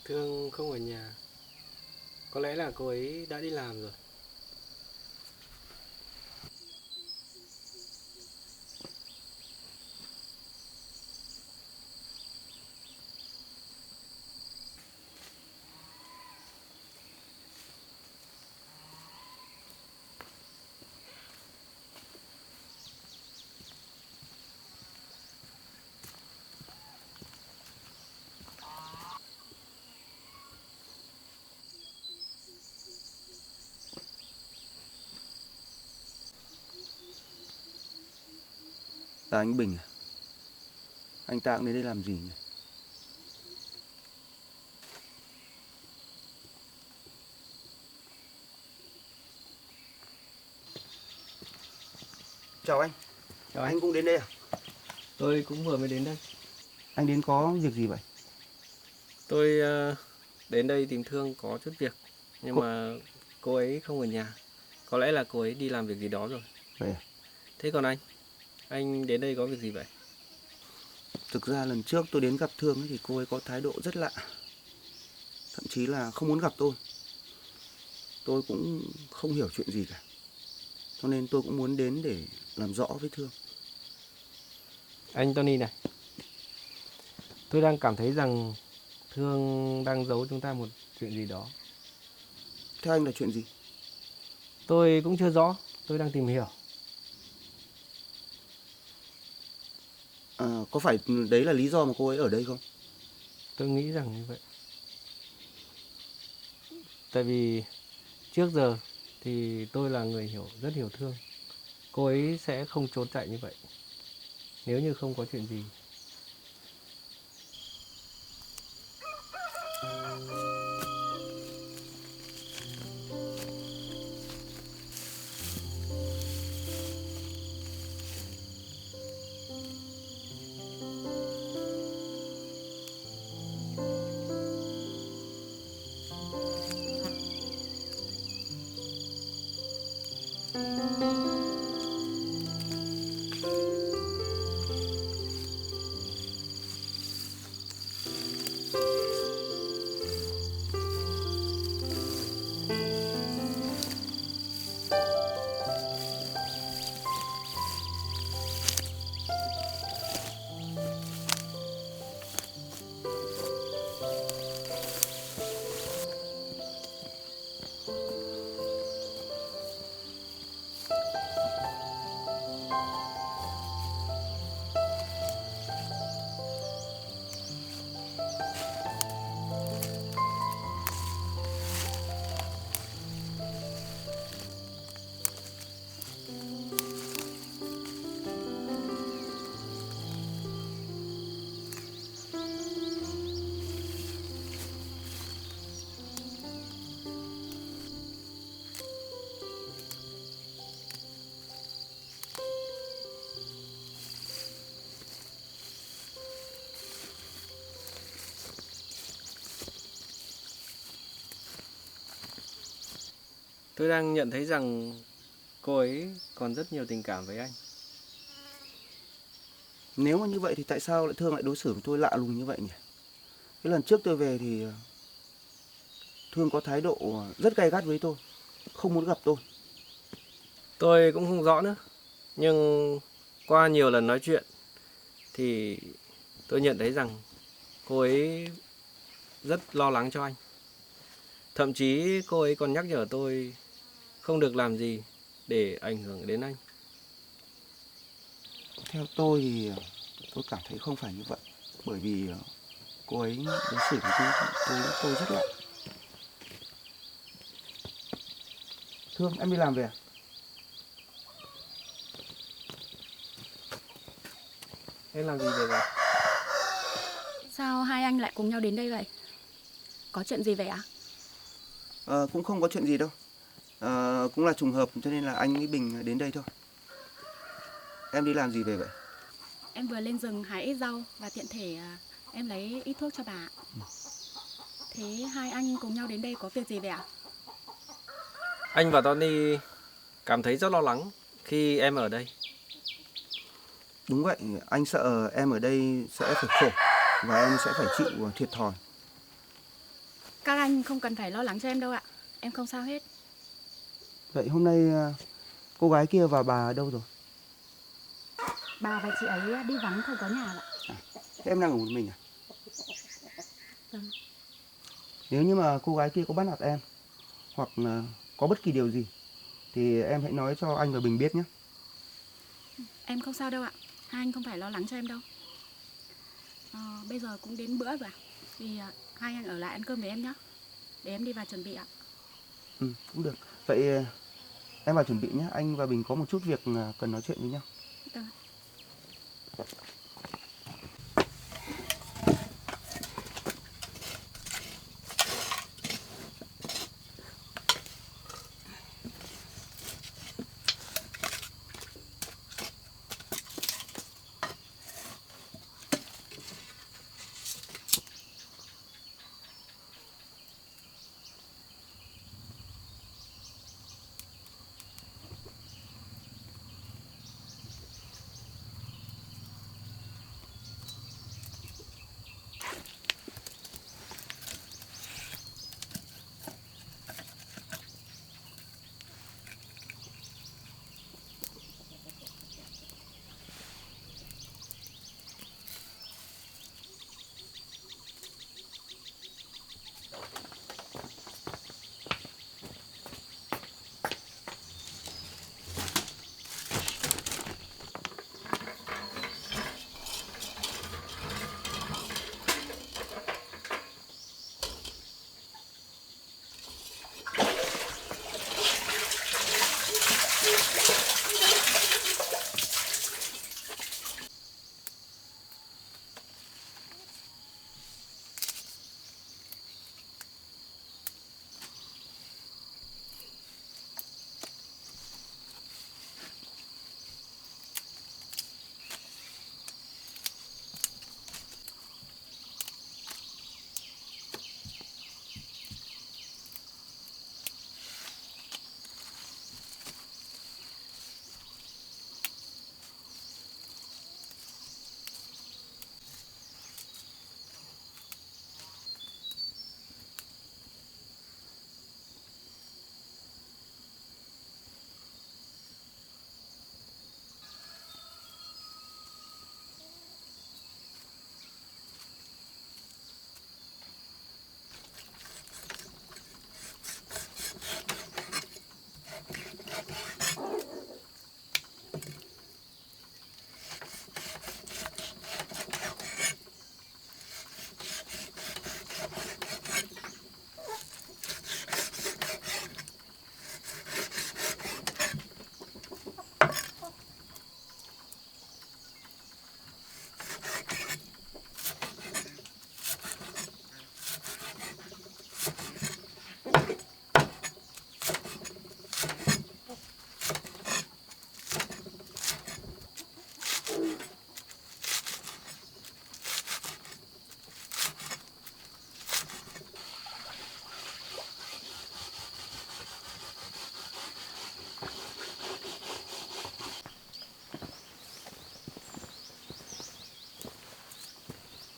Thương không ở nhà. Có lẽ là cô ấy đã đi làm rồi. Là anh Bình à? Anh ta cũng đến đây làm gì nhỉ? Chào anh. Chào Anh cũng đến đây à? Tôi cũng vừa mới đến đây. Anh đến có việc gì vậy? Tôi đến đây tìm Thương có chút việc. Nhưng Cô- mà cô ấy không ở nhà. Có lẽ là cô ấy đi làm việc gì đó rồi. Vậy à? Thế còn anh đến đây có việc gì vậy? Thực ra lần trước tôi đến gặp Thương ấy thì cô ấy có thái độ rất lạ. Thậm chí là không muốn gặp tôi. Tôi cũng không hiểu chuyện gì cả. Cho nên tôi cũng muốn đến để làm rõ với Thương. Anh Tony này, tôi đang cảm thấy rằng Thương đang giấu chúng ta một chuyện gì đó. Theo anh là chuyện gì? Tôi cũng chưa rõ, tôi đang tìm hiểu. Có phải đấy là lý do mà cô ấy ở đây không? Tôi nghĩ rằng như vậy. Tại vì trước giờ thì tôi là người rất hiểu Thương. Cô ấy sẽ không trốn chạy như vậy nếu như không có chuyện gì. Tôi đang nhận thấy rằng cô ấy còn rất nhiều tình cảm với anh. Nếu mà như vậy thì tại sao lại Thương lại đối xử với tôi lạ lùng như vậy nhỉ? Cái lần trước tôi về thì Thương có thái độ rất gay gắt với tôi, không muốn gặp tôi. Tôi cũng không rõ nữa. Nhưng qua nhiều lần nói chuyện thì tôi nhận thấy rằng cô ấy rất lo lắng cho anh. Thậm chí cô ấy còn nhắc nhở tôi không được làm gì để ảnh hưởng đến anh. Theo tôi thì tôi cảm thấy không phải như vậy. Bởi vì cô ấy đối xử với tôi rất lạ. Thương, em đi làm về à? Em làm gì vậy? Sao hai anh lại cùng nhau đến đây vậy? Có chuyện gì vậy ạ? Cũng không có chuyện gì đâu. Cũng là trùng hợp cho nên là anh với Bình đến đây thôi. Em đi làm gì về vậy? Em vừa lên rừng hái ít rau và tiện thể em lấy ít thuốc cho bà. Thế hai anh cùng nhau đến đây có việc gì vậy ạ? Anh và Tony cảm thấy rất lo lắng khi em ở đây. Đúng vậy, anh sợ em ở đây sẽ phải khổ và em sẽ phải chịu thiệt thòi. Các anh không cần phải lo lắng cho em đâu ạ. Em không sao hết. Vậy hôm nay cô gái kia và bà ở đâu rồi? Bà và chị ấy đi vắng không có nhà ạ. Thế em đang ở một mình à? Vâng. Nếu như mà cô gái kia có bắt nạt em hoặc có bất kỳ điều gì thì em hãy nói cho anh và Bình biết nhé. Em không sao đâu ạ. Hai anh không phải lo lắng cho em đâu. Bây giờ cũng đến bữa rồi ạ. Thì hai anh ở lại ăn cơm với em nhé. Để em đi vào chuẩn bị ạ. Ừ, cũng được. Vậy em vào chuẩn bị nhé. Anh và Bình có một chút việc cần nói chuyện với nhau. Vâng.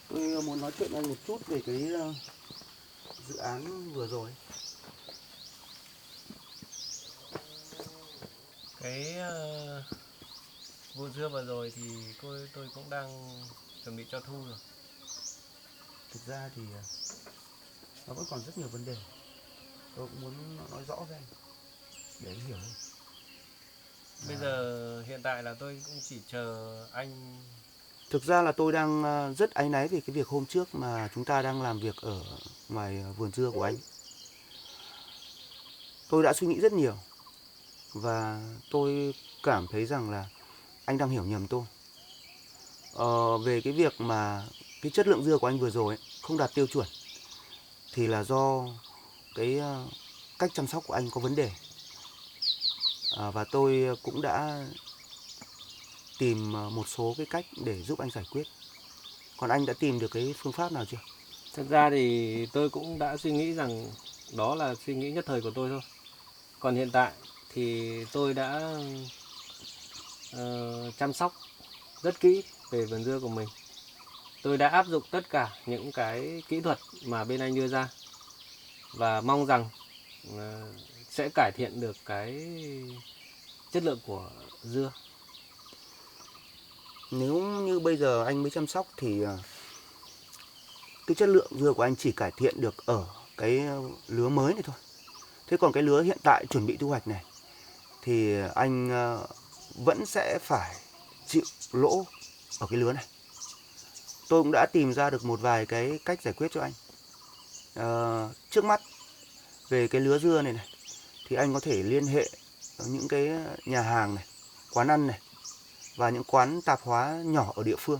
Tôi muốn nói chuyện với anh một chút về cái dự án vừa rồi. Cái vụ dưa vừa rồi thì tôi cũng đang chuẩn bị cho thu rồi. Thực ra thì nó vẫn còn rất nhiều vấn đề. Tôi cũng muốn nói rõ với anh để anh hiểu. Bây giờ hiện tại là tôi cũng chỉ chờ anh. Thực ra là tôi đang rất áy náy vì cái việc hôm trước mà chúng ta đang làm việc ở ngoài vườn dưa của anh. Tôi đã suy nghĩ rất nhiều và tôi cảm thấy rằng là anh đang hiểu nhầm tôi. Về cái việc mà cái chất lượng dưa của anh vừa rồi ấy, không đạt tiêu chuẩn thì là do cái cách chăm sóc của anh có vấn đề. Và tôi cũng đã tìm một số cái cách để giúp anh giải quyết. Còn anh đã tìm được cái phương pháp nào chưa? Thật ra thì tôi cũng đã suy nghĩ rằng đó là suy nghĩ nhất thời của tôi thôi. Còn hiện tại thì tôi đã chăm sóc rất kỹ về vườn dưa của mình. Tôi đã áp dụng tất cả những cái kỹ thuật mà bên anh đưa ra và mong rằng sẽ cải thiện được cái chất lượng của dưa. Nếu như bây giờ anh mới chăm sóc thì cái chất lượng dưa của anh chỉ cải thiện được ở cái lứa mới này thôi. Thế còn cái lứa hiện tại chuẩn bị thu hoạch này thì anh vẫn sẽ phải chịu lỗ ở cái lứa này. Tôi cũng đã tìm ra được một vài cái cách giải quyết cho anh. Trước mắt về cái lứa dưa này thì anh có thể liên hệ những cái nhà hàng này, quán ăn này và những quán tạp hóa nhỏ ở địa phương,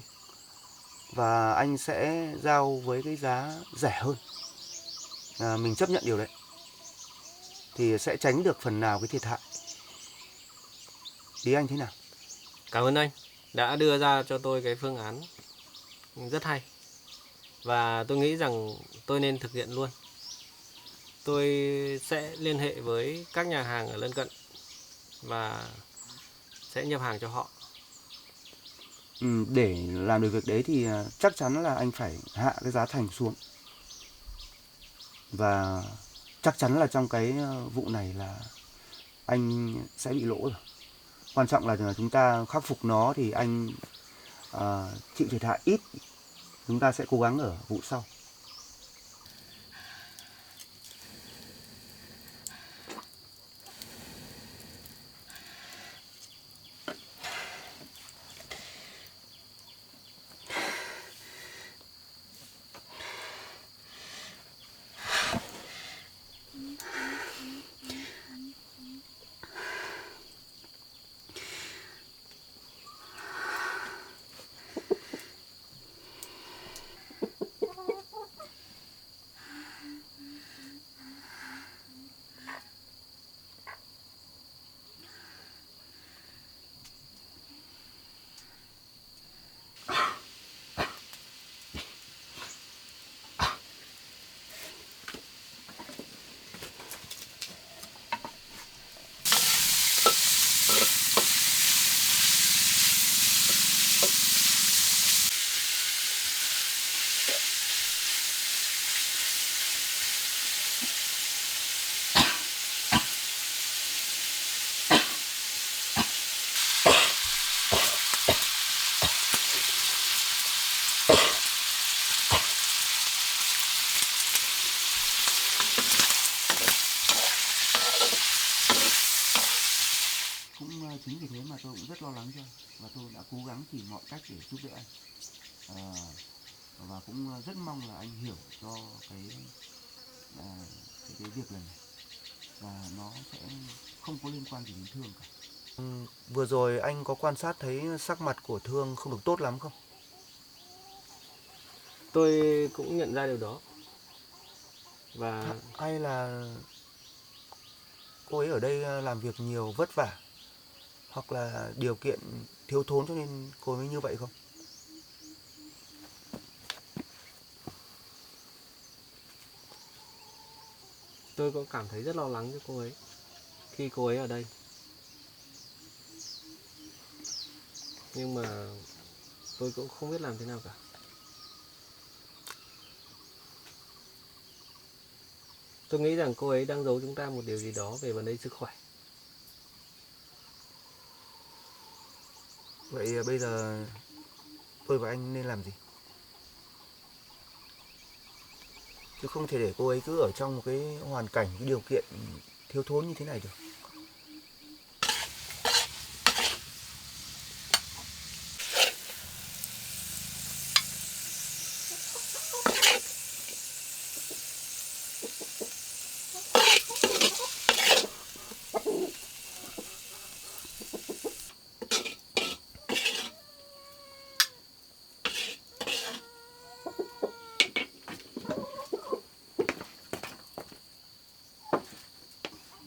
và anh sẽ giao với cái giá rẻ hơn. Mình chấp nhận điều đấy thì sẽ tránh được phần nào cái thiệt hại. Ý anh thế nào? Cảm ơn anh đã đưa ra cho tôi cái phương án rất hay. Và tôi nghĩ rằng tôi nên thực hiện luôn. Tôi sẽ liên hệ với các nhà hàng ở lân cận và sẽ nhập hàng cho họ. Để làm được việc đấy thì chắc chắn là anh phải hạ cái giá thành xuống. Và chắc chắn là trong cái vụ này là anh sẽ bị lỗ rồi. Quan trọng là chúng ta khắc phục nó thì anh chịu thiệt hại ít. Chúng ta sẽ cố gắng ở vụ sau. Cũng chính vì thế mà tôi cũng rất lo lắng cho anh, và tôi đã cố gắng tìm mọi cách để giúp đỡ anh. Và cũng rất mong là anh hiểu cho cái việc lần này, và nó sẽ không có liên quan gì đến Thương cả. Vừa rồi anh có quan sát thấy sắc mặt của Thương không được tốt lắm không? Tôi cũng nhận ra điều đó. Và Hay là cô ấy ở đây làm việc nhiều vất vả, hoặc là điều kiện thiếu thốn cho nên cô ấy mới như vậy không? tôi cũng cảm thấy rất lo lắng cho cô ấy khi cô ấy ở đây. Nhưng mà tôi cũng không biết làm thế nào cả. Tôi nghĩ rằng cô ấy đang giấu chúng ta một điều gì đó về vấn đề sức khỏe. Vậy bây giờ tôi và anh nên làm gì? chứ không thể để cô ấy cứ ở trong một cái hoàn cảnh, cái điều kiện thiếu thốn như thế này được.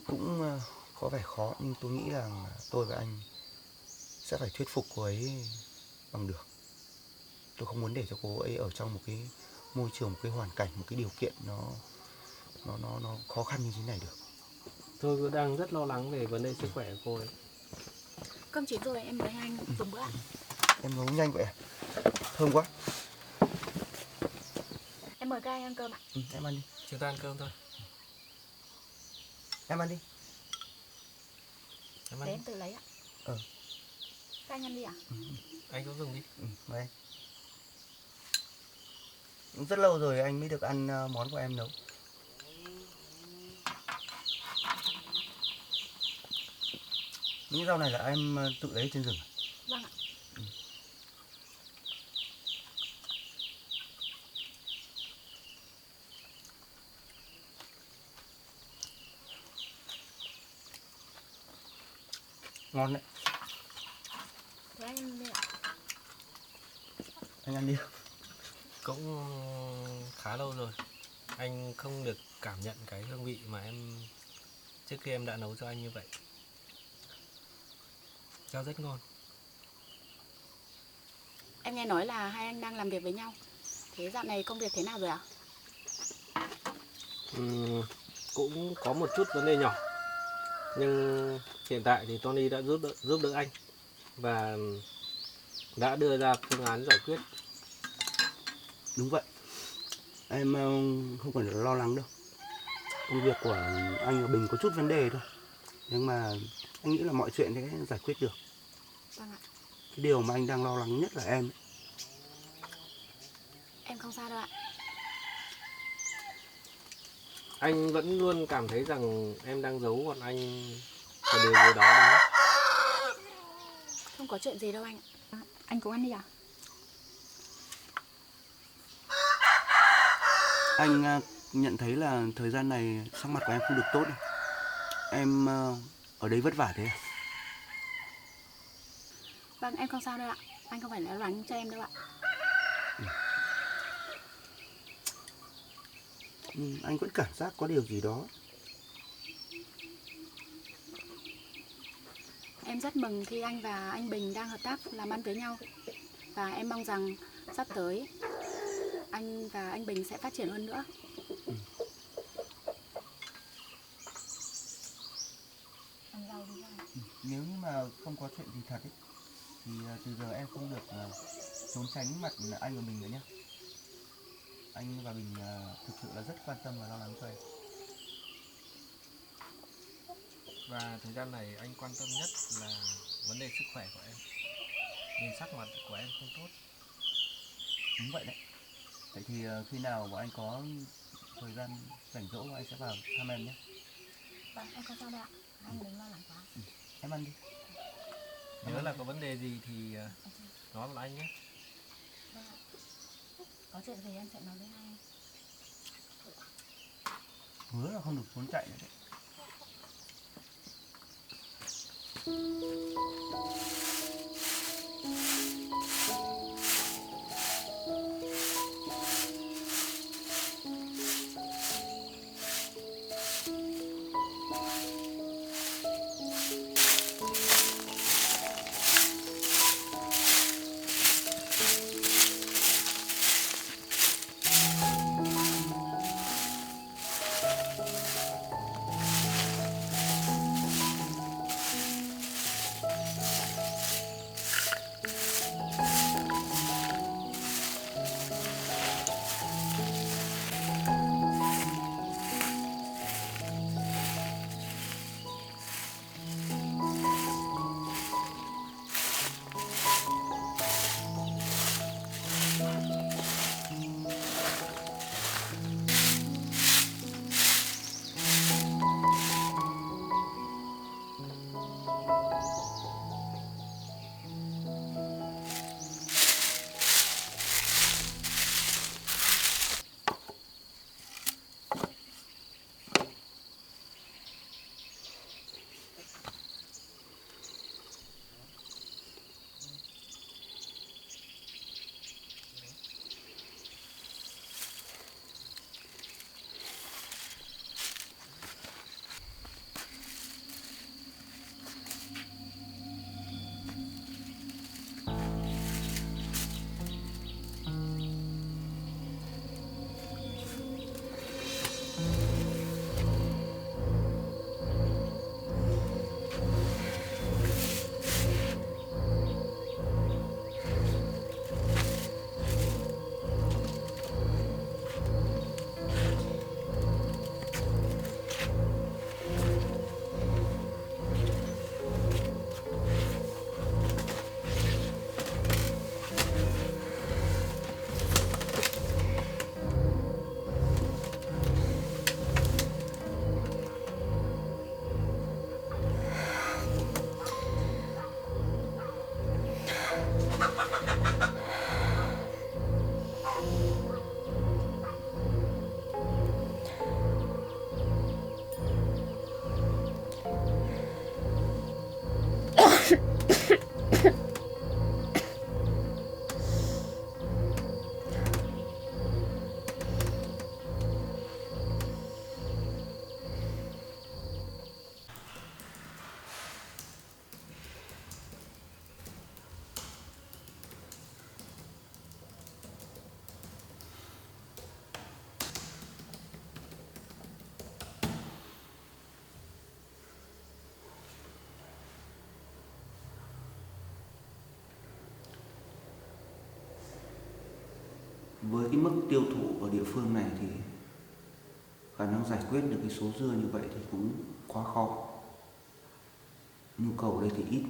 Cũng có vẻ khó, nhưng tôi nghĩ rằng tôi và anh sẽ phải thuyết phục cô ấy bằng được. Tôi không muốn để cho cô ấy ở trong một cái môi trường, một cái hoàn cảnh, một cái điều kiện nó khó khăn như thế này được. Tôi cũng đang rất lo lắng về vấn đề sức khỏe của cô ấy. Cơm chín rồi, em mời anh dùng bữa ạ. Em nấu nhanh vậy à? Thơm quá. Em mời các anh ăn cơm ạ. Em ăn đi. Chúng ta ăn cơm thôi. Em ăn đi. Em Để ăn. em tự lấy ạ. Các anh ăn đi ạ. Anh cũng dùng đi. Mời anh. Rất lâu rồi anh mới được ăn món của em nấu. Những rau này là em tự lấy trên rừng à? Vâng ạ. Ngon đấy. Thế anh ăn đi ạ. Anh ăn đi. Cũng khá lâu rồi anh không được cảm nhận cái hương vị mà em trước khi em đã nấu cho anh như vậy. Rau rất ngon. Em nghe nói là hai anh đang làm việc với nhau. Thế dạo này công việc thế nào rồi ạ? Cũng có một chút vấn đề nhỏ, nhưng hiện tại thì Tony đã giúp đỡ anh và đã đưa ra phương án giải quyết. Đúng vậy. Em không cần lo lắng đâu. Công việc của anh và Bình có chút vấn đề thôi, nhưng mà anh nghĩ là mọi chuyện sẽ giải quyết được. Vâng ạ. Cái điều mà anh đang lo lắng nhất là em. Em không sao đâu ạ. Anh vẫn luôn cảm thấy rằng em đang giấu bọn anh một điều gì đó đúng không? Không có chuyện gì đâu anh ạ. Anh cũng ăn đi ạ. Anh nhận thấy là thời gian này sắc mặt của em không được tốt đâu. Em ở đây vất vả thế à? Vâng, em không sao đâu ạ. Anh không phải lo lắng cho em đâu ạ. Anh vẫn cảm giác có điều gì đó. Em rất mừng khi anh và anh Bình đang hợp tác làm ăn với nhau. Và em mong rằng sắp tới anh và anh Bình sẽ phát triển hơn nữa. Nếu như mà không có chuyện gì thật ấy, thì từ giờ em không được trốn tránh mặt anh và Bình nữa nhé. Anh và Bình thực sự là rất quan tâm và lo lắng cho em. Và thời gian này anh quan tâm nhất là vấn đề sức khỏe của em. Nhìn sắc mặt của em không tốt. Đúng vậy đấy. Vậy thì khi nào bọn anh có thời gian rảnh rỗi anh sẽ vào thăm em nhé. Vâng, em không sao đâu ạ. Anh đừng lo lắng quá. Em ăn đi. Nhớ là có vấn đề gì thì nói với anh nhé. Có chuyện gì em sẽ nói với anh. Hứa là không được trốn chạy nữa đấy. với cái mức tiêu thụ ở địa phương này thì khả năng giải quyết được cái số dưa như vậy thì cũng quá khó. Nhu cầu ở đây thì ít.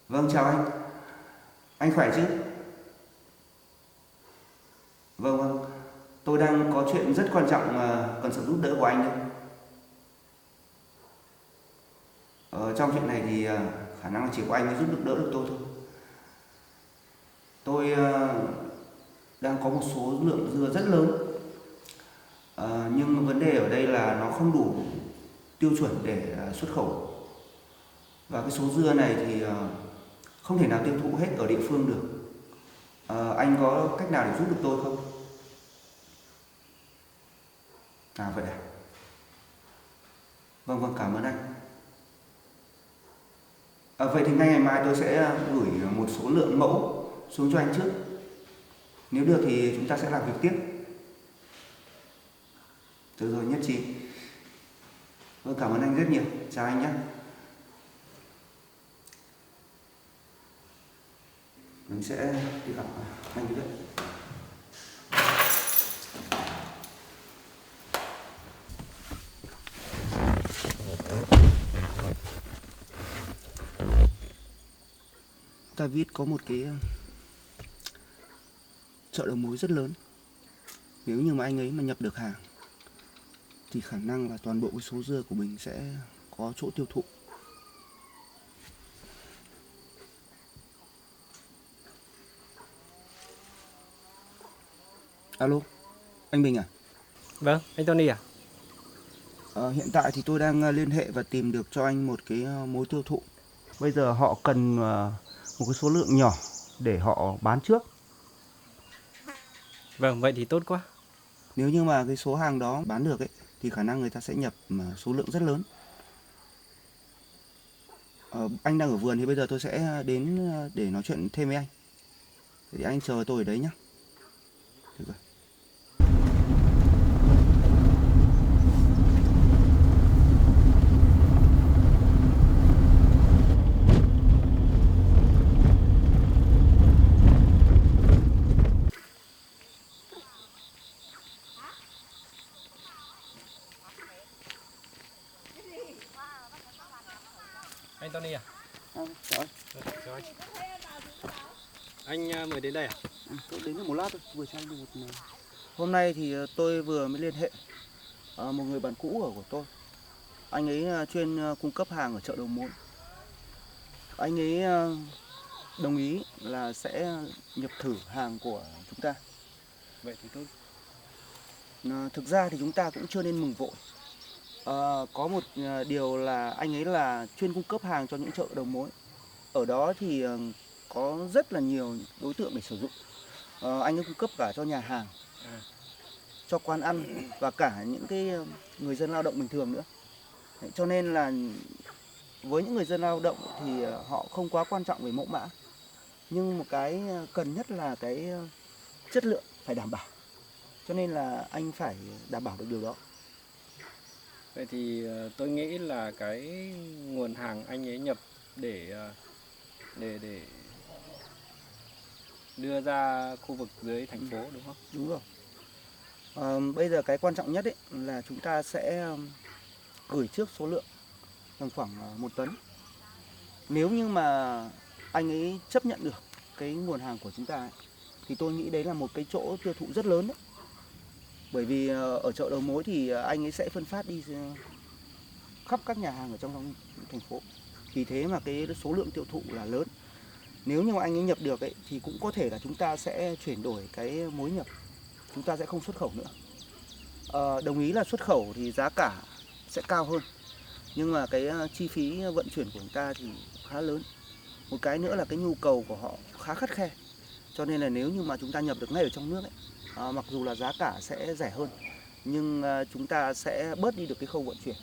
Vâng, chào anh. Anh khỏe chứ? Vâng, tôi đang có chuyện rất quan trọng mà cần sự giúp đỡ của anh đấy. Trong chuyện này thì khả năng là chỉ có anh mới giúp đỡ được tôi thôi. Tôi đang có một số lượng dưa rất lớn, nhưng vấn đề ở đây là nó không đủ tiêu chuẩn để xuất khẩu. Và cái số dưa này thì không thể nào tiêu thụ hết ở địa phương được. Anh có cách nào để giúp được tôi không? Vậy à? Vâng, cảm ơn anh. Vậy thì ngay ngày mai tôi sẽ gửi một số lượng mẫu xuống cho anh trước. Nếu được thì chúng ta sẽ làm việc tiếp. Được rồi, nhất trí. Vâng, cảm ơn anh rất nhiều. Chào anh nhé. Mình sẽ đi gặp anh đấy. David có một cái chợ đầu mối rất lớn. Nếu như mà anh ấy mà nhập được hàng thì khả năng là toàn bộ cái số dưa của mình sẽ có chỗ tiêu thụ. Alo, anh Bình à? Vâng, anh Tony à? Hiện tại thì tôi đang liên hệ và tìm được cho anh một cái mối tiêu thụ. Bây giờ họ cần một cái số lượng nhỏ để họ bán trước. Vâng, vậy thì tốt quá. Nếu như mà cái số hàng đó bán được ấy thì khả năng người ta sẽ nhập số lượng rất lớn. Anh đang ở vườn thì bây giờ tôi sẽ đến để nói chuyện thêm với anh. Thì anh chờ tôi ở đấy nhé. Được rồi. Anh Tony à? Chào anh. Chào anh. Anh mới đến đây à? Tôi đến được một lát thôi, vừa cho anh một. Hôm nay thì tôi vừa mới liên hệ một người bạn cũ của tôi. Anh ấy chuyên cung cấp hàng ở chợ đầu mối. Anh ấy đồng ý là sẽ nhập thử hàng của chúng ta. Vậy thì tốt. Thực ra thì chúng ta cũng chưa nên mừng vội. Có một điều là anh ấy là chuyên cung cấp hàng cho những chợ đầu mối. Ở đó thì có rất là nhiều đối tượng để sử dụng. Anh ấy cung cấp cả cho nhà hàng, cho quán ăn và cả những cái người dân lao động bình thường nữa. Đấy, cho nên là với những người dân lao động thì họ không quá quan trọng về mẫu mã. Nhưng một cái cần nhất là cái chất lượng phải đảm bảo. Cho nên là anh phải đảm bảo được điều đó. Vậy thì tôi nghĩ là cái nguồn hàng anh ấy nhập để đưa ra khu vực dưới thành phố đúng không? Đúng rồi. Bây giờ cái quan trọng nhất ấy là chúng ta sẽ gửi trước số lượng tầm khoảng 1 tấn. Nếu như mà anh ấy chấp nhận được cái nguồn hàng của chúng ta ấy, thì tôi nghĩ đấy là một cái chỗ tiêu thụ rất lớn đấy. Bởi vì ở chợ đầu mối thì anh ấy sẽ phân phát đi khắp các nhà hàng ở trong thành phố. Vì thế mà cái số lượng tiêu thụ là lớn. Nếu như mà anh ấy nhập được ấy, thì cũng có thể là chúng ta sẽ chuyển đổi cái mối nhập. Chúng ta sẽ không xuất khẩu nữa. Đồng ý là xuất khẩu thì giá cả sẽ cao hơn. Nhưng mà cái chi phí vận chuyển của chúng ta thì khá lớn. Một cái nữa là cái nhu cầu của họ khá khắt khe. Cho nên là nếu như mà chúng ta nhập được ngay ở trong nước ấy, mặc dù là giá cả sẽ rẻ hơn, nhưng chúng ta sẽ bớt đi được cái khâu vận chuyển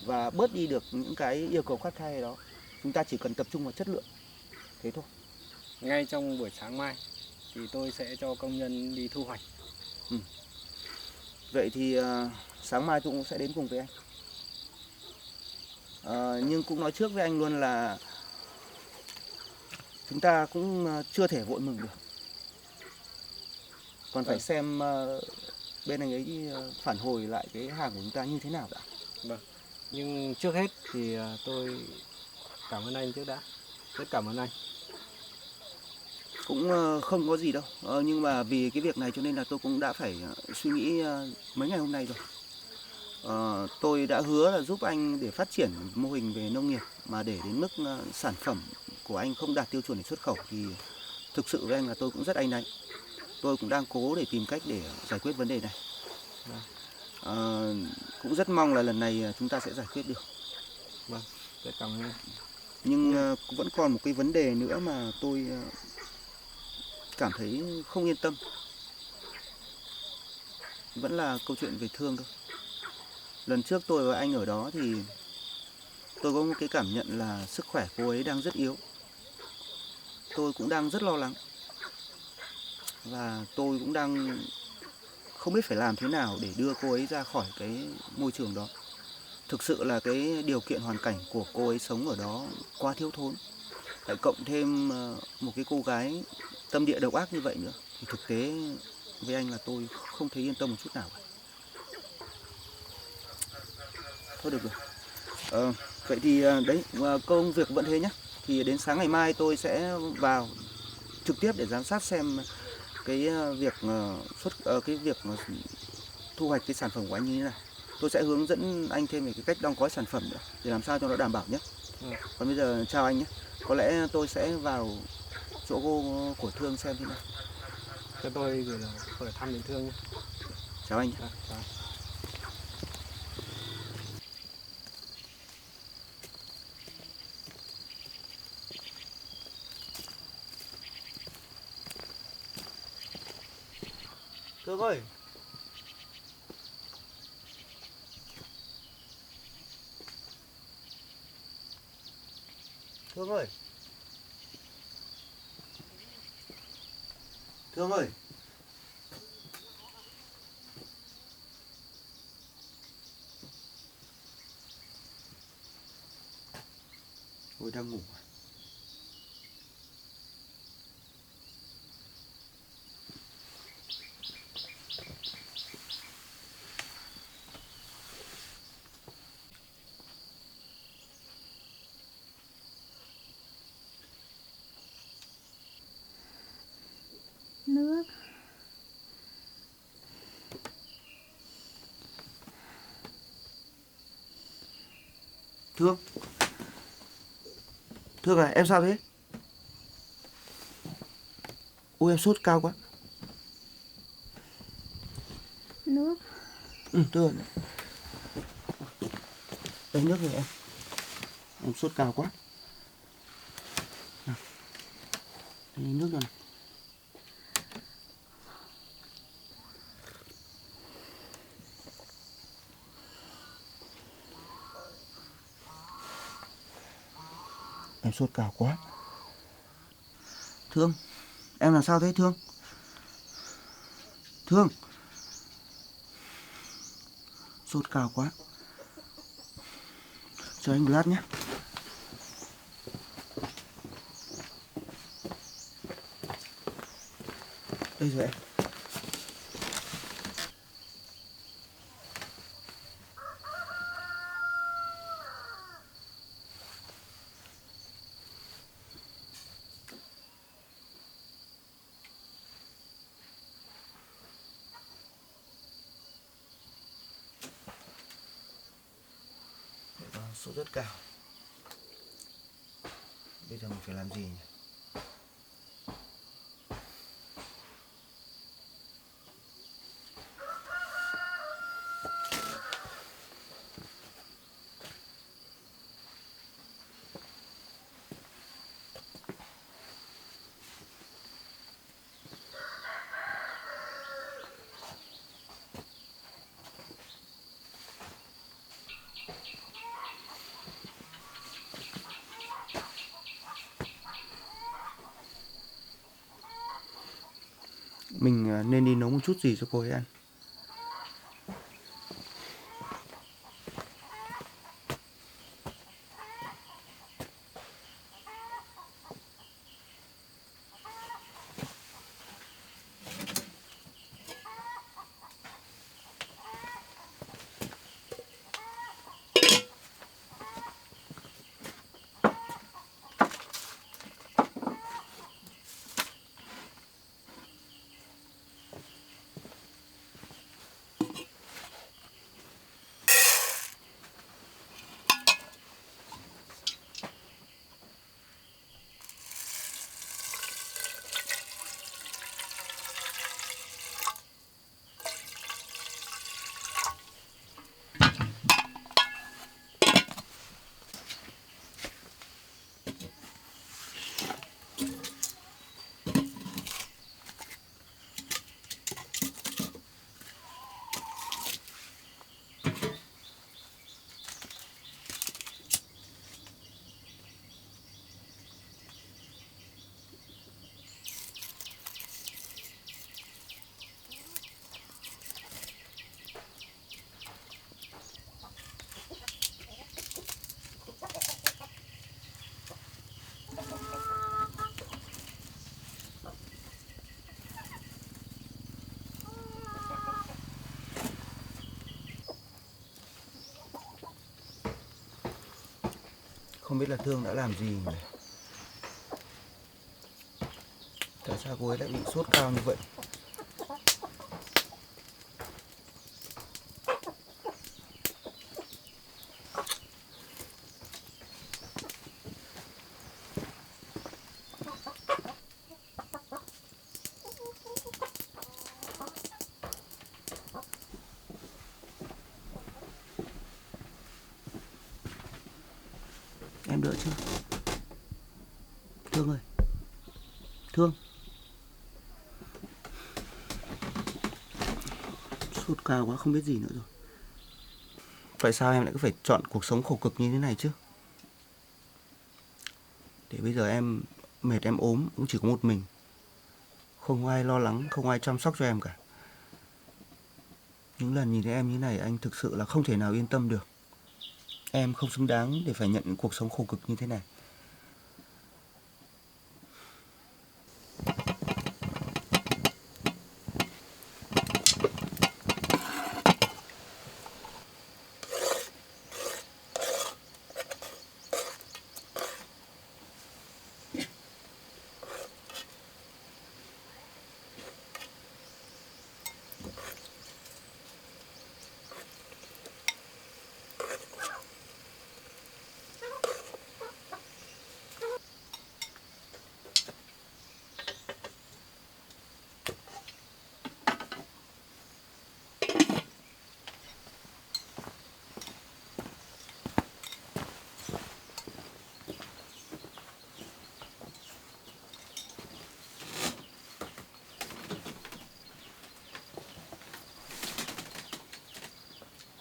và bớt đi được những cái yêu cầu khắt khe đó. Chúng ta chỉ cần tập trung vào chất lượng. Thế thôi. Ngay trong buổi sáng mai thì tôi sẽ cho công nhân đi thu hoạch. Vậy thì sáng mai tôi cũng sẽ đến cùng với anh. Nhưng cũng nói trước với anh luôn là chúng ta cũng chưa thể vội mừng được. Còn phải xem bên anh ấy phản hồi lại cái hàng của chúng ta như thế nào đã. Vâng. Nhưng trước hết thì tôi cảm ơn anh trước đã. Rất cảm ơn anh. Cũng không có gì đâu. Nhưng mà vì cái việc này cho nên là tôi cũng đã phải suy nghĩ mấy ngày hôm nay rồi. Tôi đã hứa là giúp anh để phát triển mô hình về nông nghiệp, mà để đến mức sản phẩm của anh không đạt tiêu chuẩn để xuất khẩu thì thực sự với anh là tôi cũng rất áy náy. Tôi cũng đang cố để tìm cách để giải quyết vấn đề này. Cũng rất mong là lần này chúng ta sẽ giải quyết được. Vâng, rất cảm ơn anh. Nhưng vẫn còn một cái vấn đề nữa mà tôi cảm thấy không yên tâm. Vẫn là câu chuyện về Thương thôi. Lần trước tôi và anh ở đó thì tôi có một cái cảm nhận là sức khỏe cô ấy đang rất yếu. Tôi cũng đang rất lo lắng. Và tôi cũng đang không biết phải làm thế nào để đưa cô ấy ra khỏi cái môi trường đó. Thực sự là cái điều kiện hoàn cảnh của cô ấy sống ở đó quá thiếu thốn. Lại cộng thêm một cái cô gái tâm địa độc ác như vậy nữa. Thì thực tế với anh là tôi không thấy yên tâm một chút nào cả. Thôi được rồi. Vậy thì đấy, công việc vẫn thế nhé. Thì đến sáng ngày mai tôi sẽ vào trực tiếp để giám sát xem cái việc thu hoạch cái sản phẩm của anh như thế nào. Tôi sẽ hướng dẫn anh thêm về cái cách đong gói sản phẩm nữa để làm sao cho nó đảm bảo nhé. Còn bây giờ chào anh nhé. Có lẽ tôi sẽ vào chỗ của Thương xem thế nào. Cho tôi gửi hỏi thăm đến Thương nhé. Chào anh nhé. Chào. Thương ơi. Thương ơi. Thương ơi. Tôi đang ngủ. Nước. Thương. Thương à, em sao thế? Ôi em sốt cao quá. Nước. Thương. Đây nước rồi em. Em sốt cao quá. Nào. Đây nước rồi này. Em sốt cao quá. Thương, em làm sao thế Thương? Thương. Sốt cao quá. Chờ anh một lát nhé. Đây rồi em. Sốt rất cao. Bây giờ mình phải làm gì nhỉ? Mình nên đi nấu một chút gì cho cô ấy ăn. không biết là Thương đã làm gì nhỉ? Tại sao cô ấy lại bị sốt cao như vậy? Em đỡ chưa? Thương ơi, Thương. Sốt cao quá không biết gì nữa rồi. Tại sao em lại cứ phải chọn cuộc sống khổ cực như thế này chứ? Để bây giờ em mệt em ốm cũng chỉ có một mình. Không ai lo lắng, không ai chăm sóc cho em cả. Những lần nhìn thấy em như này anh thực sự là không thể nào yên tâm được. Em không xứng đáng để phải nhận những cuộc sống khổ cực như thế này.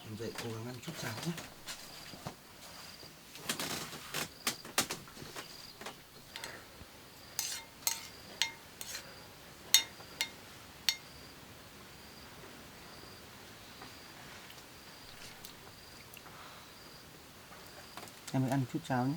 Em dậy cố gắng ăn chút cháo nhé. Em hãy ăn chút cháo nhé.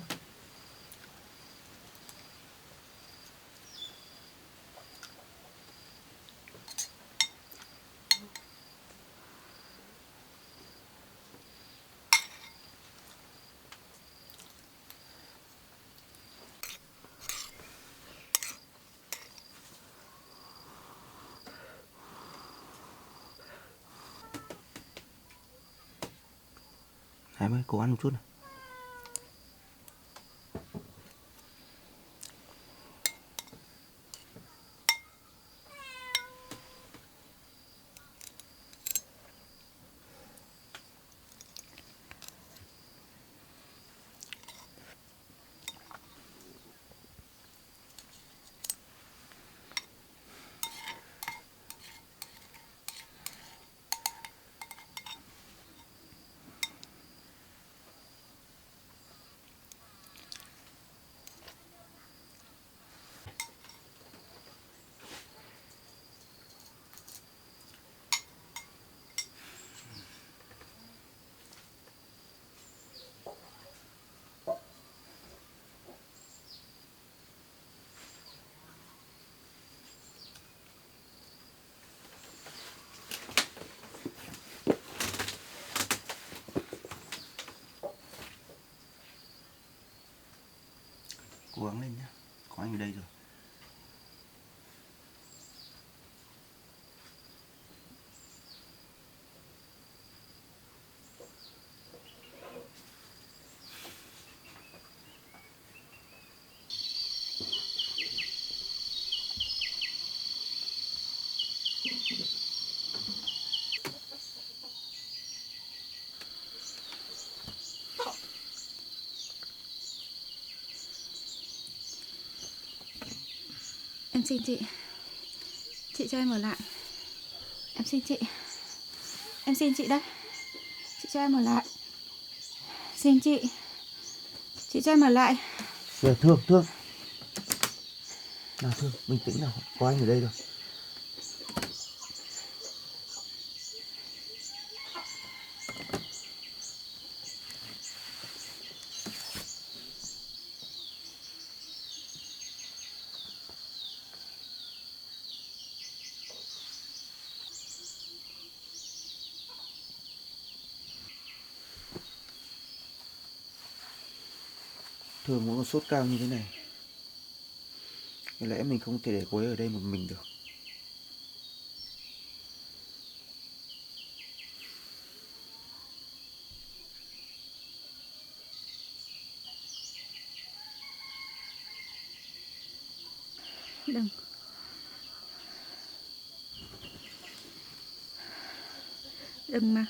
Em ơi, cố ăn một chút này. Cố gắng lên nhé. Có anh ở đây rồi. Em xin chị cho em ở lại. Em xin chị. Em xin chị đây. Chị cho em ở lại. Xin chị cho em ở lại. Dạ, Thương, Thương. Nào Thương, bình tĩnh nào, có anh ở đây rồi. Thường cũng có sốt cao như thế này, có lẽ mình không thể để cô ấy ở đây một mình được. Đừng. Đừng mà.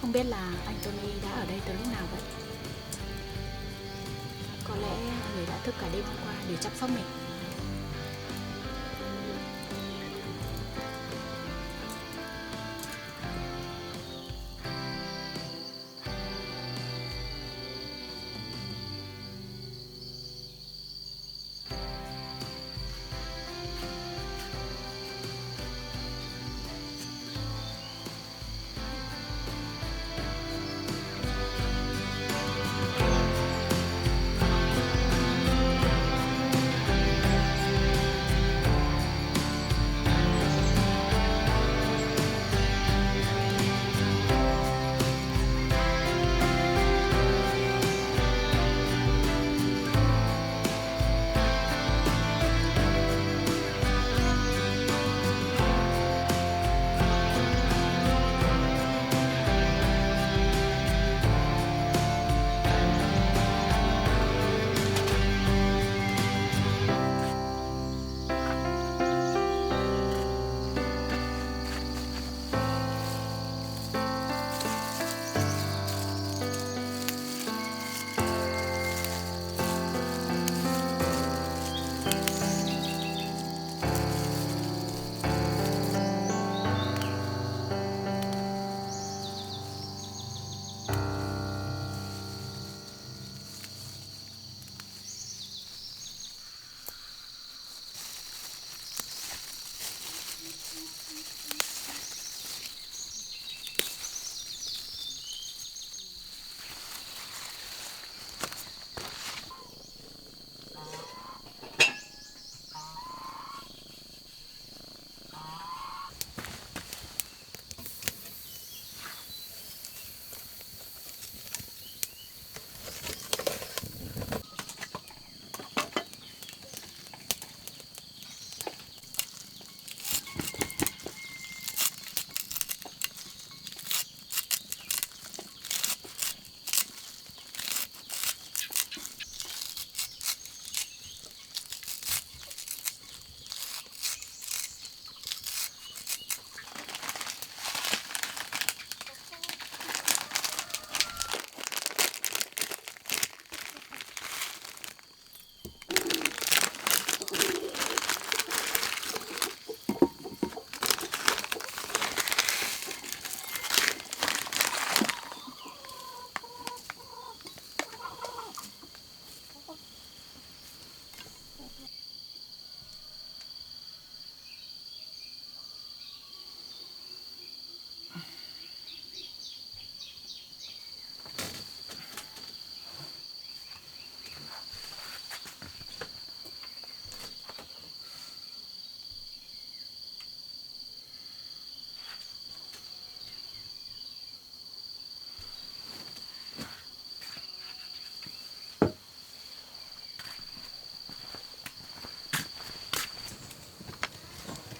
Không biết là anh Tony đã ở đây từ lúc nào vậy? Có lẽ người đã thức cả đêm hôm qua để chăm sóc mình.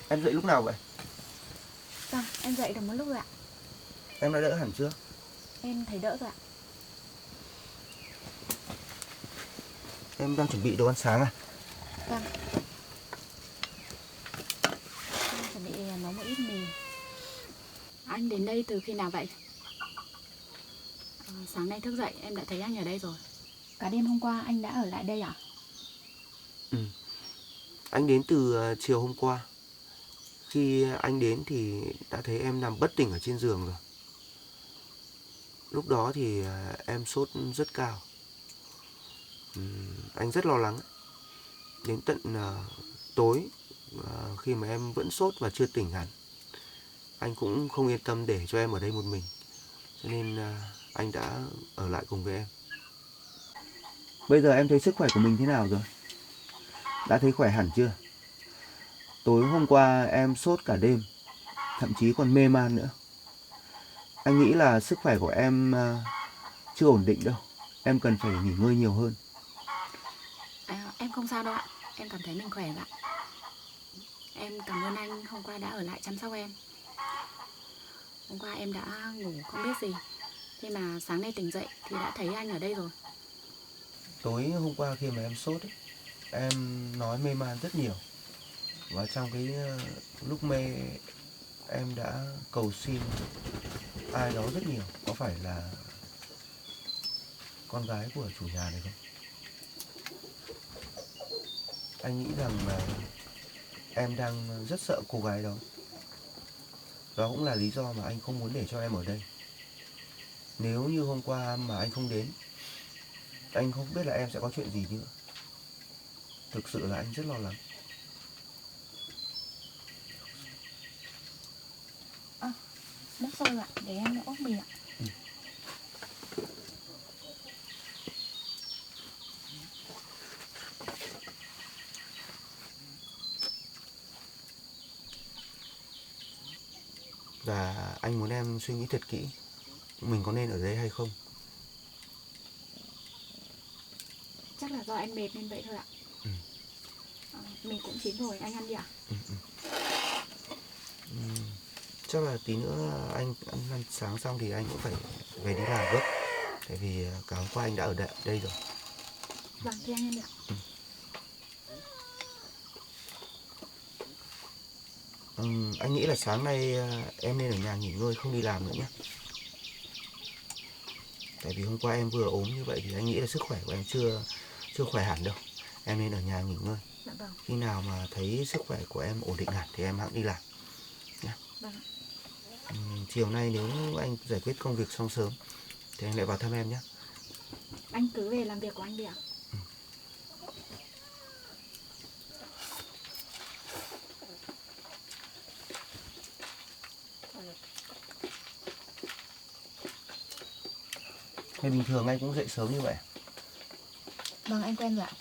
Em dậy lúc nào vậy? Vâng, em dậy được một lúc rồi ạ. Em đã đỡ hẳn chưa? Em thấy đỡ rồi ạ. Em đang chuẩn bị đồ ăn sáng à? Vâng. Em chuẩn bị nấu một ít mì. Anh đến đây từ khi nào vậy? Sáng nay thức dậy em đã thấy anh ở đây rồi. Cả đêm hôm qua anh đã ở lại đây à? Ừ. Anh đến từ chiều hôm qua. Khi anh đến thì đã thấy em nằm bất tỉnh ở trên giường rồi. Lúc đó thì em sốt rất cao. Anh rất lo lắng. Đến tận tối khi mà em vẫn sốt và chưa tỉnh hẳn, anh cũng không yên tâm để cho em ở đây một mình. Cho nên anh đã ở lại cùng với em. Bây giờ em thấy sức khỏe của mình thế nào rồi? Đã thấy khỏe hẳn chưa? Tối hôm qua em sốt cả đêm, thậm chí còn mê man nữa. Anh nghĩ là sức khỏe của em chưa ổn định đâu. Em cần phải nghỉ ngơi nhiều hơn. Em không sao đâu ạ. Em cảm thấy mình khỏe rồi ạ. Em cảm ơn anh hôm qua đã ở lại chăm sóc em. Hôm qua em đã ngủ không biết gì. Khi mà sáng nay tỉnh dậy thì đã thấy anh ở đây rồi. Tối hôm qua khi mà em sốt ấy, em nói mê man rất nhiều. Và trong cái lúc mê em đã cầu xin ai đó rất nhiều. Có phải là con gái của chủ nhà này không? Anh nghĩ rằng là em đang rất sợ cô gái đó. Đó cũng là lý do mà anh không muốn để cho em ở đây. Nếu như hôm qua mà anh không đến, anh không biết là em sẽ có chuyện gì nữa. Thực sự là anh rất lo lắng. Nước sôi rồi ạ. Để em ốc mì ạ. Và anh muốn em suy nghĩ thật kỹ, mình có nên ở đây hay không. Chắc là do anh mệt nên vậy thôi ạ. Mình cũng chín rồi, anh ăn đi ạ. Chắc là tí nữa anh ăn sáng xong thì anh cũng phải về đi làm gấp. Tại vì cả hôm qua anh đã ở đây rồi. Vâng, thì anh ăn đi ạ. Anh nghĩ là sáng nay em nên ở nhà nghỉ ngơi, không đi làm nữa nhé. Tại vì hôm qua em vừa ốm như vậy thì anh nghĩ là sức khỏe của em chưa khỏe hẳn đâu. Em nên ở nhà nghỉ ngơi. Dạ vâng. Khi nào mà thấy sức khỏe của em ổn định hẳn thì em hẵng đi làm nhé. Vâng. Chiều nay nếu anh giải quyết công việc xong sớm thì anh lại vào thăm em nhé. Anh cứ về làm việc của anh đi ạ. Ngày bình thường anh cũng dậy sớm như vậy. Vâng, anh quen rồi ạ.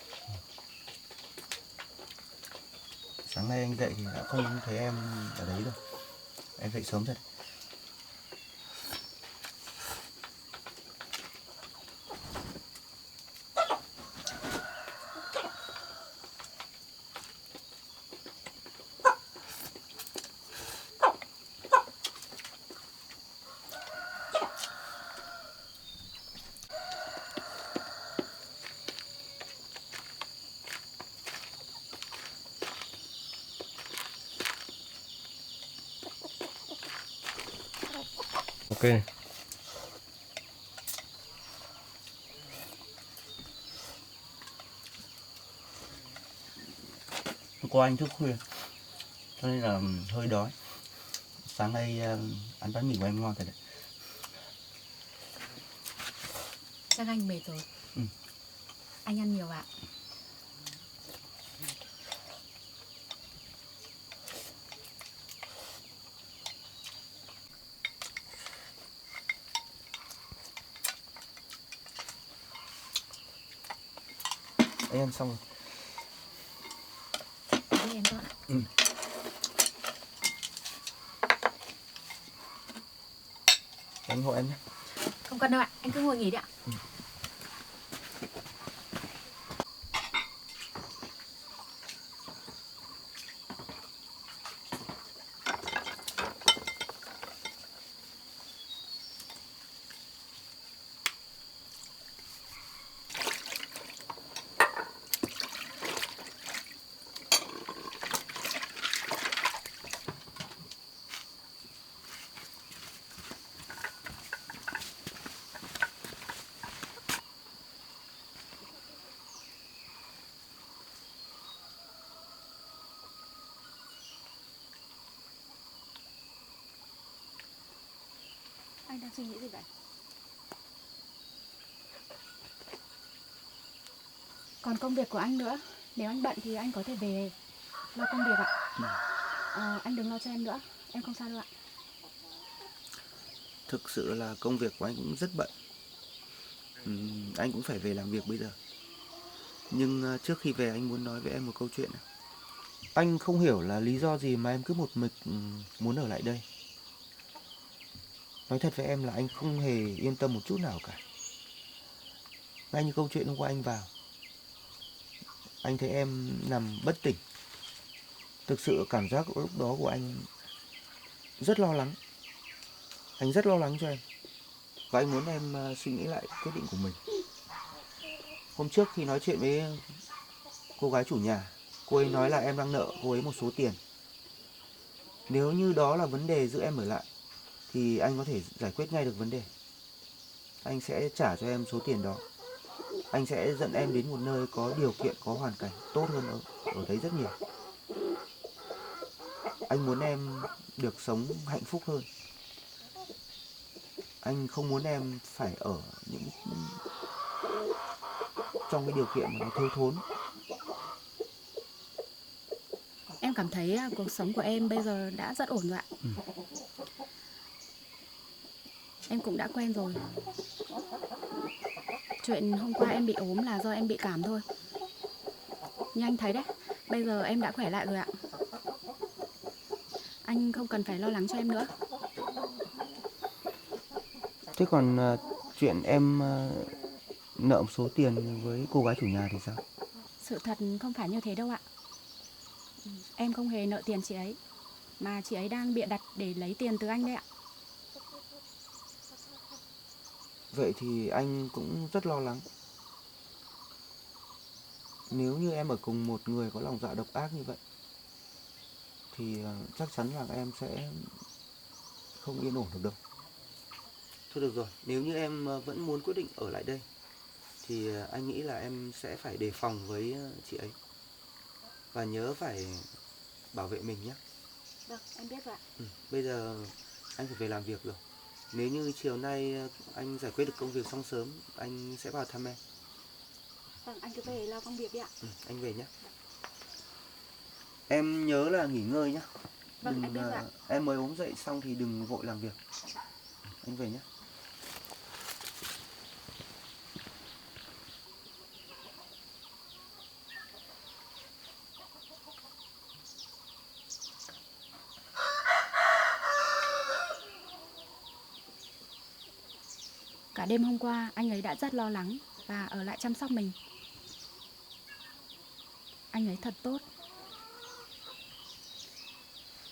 Sáng nay anh dậy thì đã không thấy em ở đấy rồi. Em dậy sớm thật. Ok. Hôm qua anh thức khuya cho nên là hơi đói. Sáng nay ăn bánh mì của em ngon thật đấy. Chắc anh mệt rồi. Anh ăn nhiều ạ. Anh ăn xong rồi. Đi em dọn ạ. Anh hộ em nhé. Không cần đâu ạ. Anh cứ ngồi nghỉ đi ạ. Anh đang suy nghĩ gì vậy? Còn công việc của anh nữa, nếu anh bận thì anh có thể về lo công việc ạ. Anh đừng lo cho em nữa, em không sao đâu ạ. Thực sự là công việc của anh cũng rất bận. Anh cũng phải về làm việc bây giờ. Nhưng trước khi về anh muốn nói với em một câu chuyện. Anh không hiểu là lý do gì mà em cứ một mực muốn ở lại đây. Nói thật với em là anh không hề yên tâm một chút nào cả. Ngay như câu chuyện hôm qua anh vào, anh thấy em nằm bất tỉnh. Thực sự cảm giác lúc đó của anh rất lo lắng. Anh rất lo lắng cho em. Và anh muốn em suy nghĩ lại quyết định của mình. Hôm trước khi nói chuyện với cô gái chủ nhà, cô ấy nói là em đang nợ cô ấy một số tiền. Nếu như đó là vấn đề giữa em ở lại thì anh có thể giải quyết ngay được vấn đề. Anh sẽ trả cho em số tiền đó. Anh sẽ dẫn em đến một nơi có điều kiện, có hoàn cảnh tốt hơn ở đấy rất nhiều. Anh muốn em được sống hạnh phúc hơn. Anh không muốn em phải ở trong cái điều kiện mà nó thiếu thốn. Em cảm thấy cuộc sống của em bây giờ đã rất ổn rồi ạ. Em cũng đã quen rồi. Chuyện hôm qua em bị ốm là do em bị cảm thôi. Nhưng anh thấy đấy, bây giờ em đã khỏe lại rồi ạ. Anh không cần phải lo lắng cho em nữa. Thế còn chuyện em nợ một số tiền với cô gái chủ nhà thì sao? Sự thật không phải như thế đâu ạ. Em không hề nợ tiền chị ấy, mà chị ấy đang bịa đặt để lấy tiền từ anh đấy ạ. Vậy thì anh cũng rất lo lắng. Nếu như em ở cùng một người có lòng dạ độc ác như vậy thì chắc chắn là em sẽ không yên ổn được đâu. Thôi được rồi, nếu như em vẫn muốn quyết định ở lại đây thì anh nghĩ là em sẽ phải đề phòng với chị ấy. Và nhớ phải bảo vệ mình nhé. Vâng, em biết rồi ạ. Bây giờ anh phải về làm việc rồi. Nếu như chiều nay anh giải quyết được công việc xong sớm, anh sẽ vào thăm em. Vâng, anh cứ về lo công việc đi ạ. Anh về nhé. Em nhớ là nghỉ ngơi nhé. Vâng, em biết rồi ạ. Em mới ốm dậy xong thì đừng vội làm việc. Anh về nhé. Cả đêm hôm qua anh ấy đã rất lo lắng và ở lại chăm sóc mình. Anh ấy thật tốt.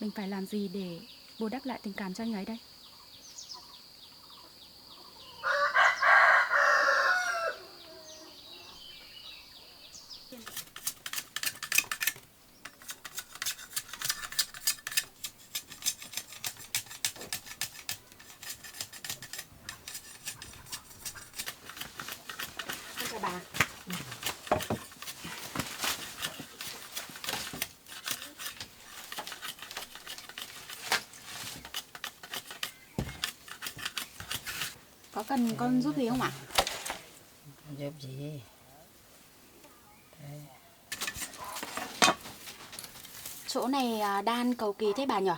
Mình phải làm gì để bù đắp lại tình cảm cho anh ấy đây? Con chào bà. Có cần con giúp gì không ạ? Giúp gì? Chỗ này đan cầu kỳ thế bà nhỉ?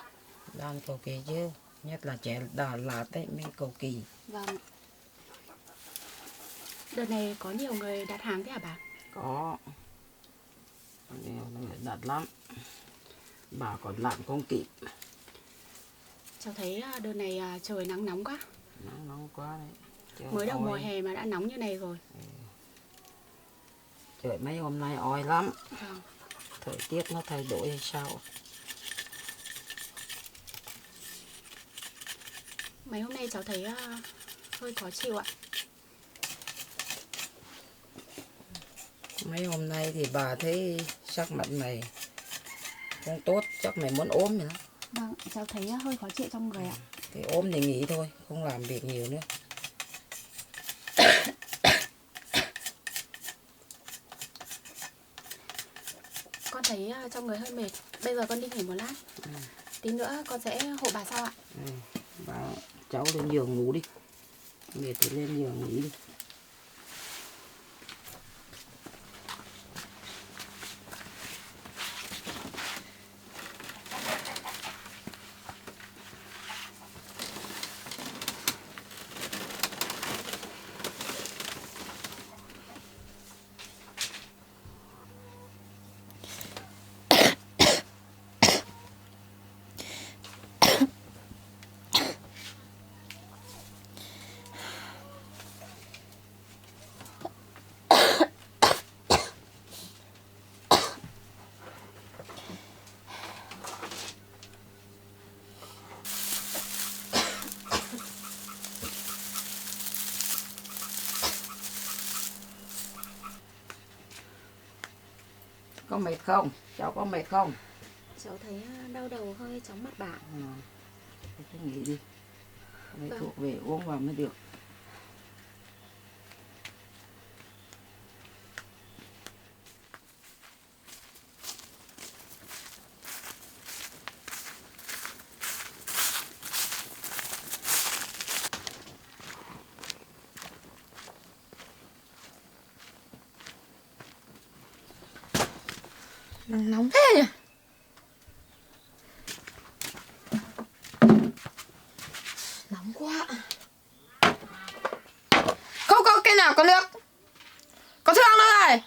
Đan cầu kỳ chứ, nhất là trẻ Đà Lạt ấy mới cầu kỳ. Vâng. Đợt này có nhiều người đặt hàng thế hả bà? Có, nhiều người đặt lắm. Bà còn làm không kịp. Cháu thấy đợt này trời nắng nóng quá. Nắng nóng quá đấy. Trời Mới đầu oi. mùa hè mà đã nóng như này rồi. Trời mấy hôm nay oi lắm. Vâng. Thời tiết nó thay đổi hay sao? Mấy hôm nay cháu thấy hơi khó chịu ạ. Mấy hôm nay thì bà thấy sắc mặt mày không tốt, chắc mày muốn ốm rồi đó. Vâng, cháu thấy hơi khó chịu trong người ạ. Thì ốm thì nghỉ thôi, không làm việc nhiều nữa. Con thấy trong người hơi mệt. Bây giờ con đi nghỉ một lát. Tí nữa con sẽ hộ bà sau ạ. Bà cháu lên giường ngủ đi. Mệt thì lên giường nghỉ đi. Có mệt không? Cháu có mệt không? Cháu thấy đau đầu hơi chóng mặt bạn. Thế cứ nghỉ đi. Lấy Vâng. thuốc về uống vào mới được. Nóng thế nhỉ? Nóng quá. Không có cái nào có nước. Có thương đâu này.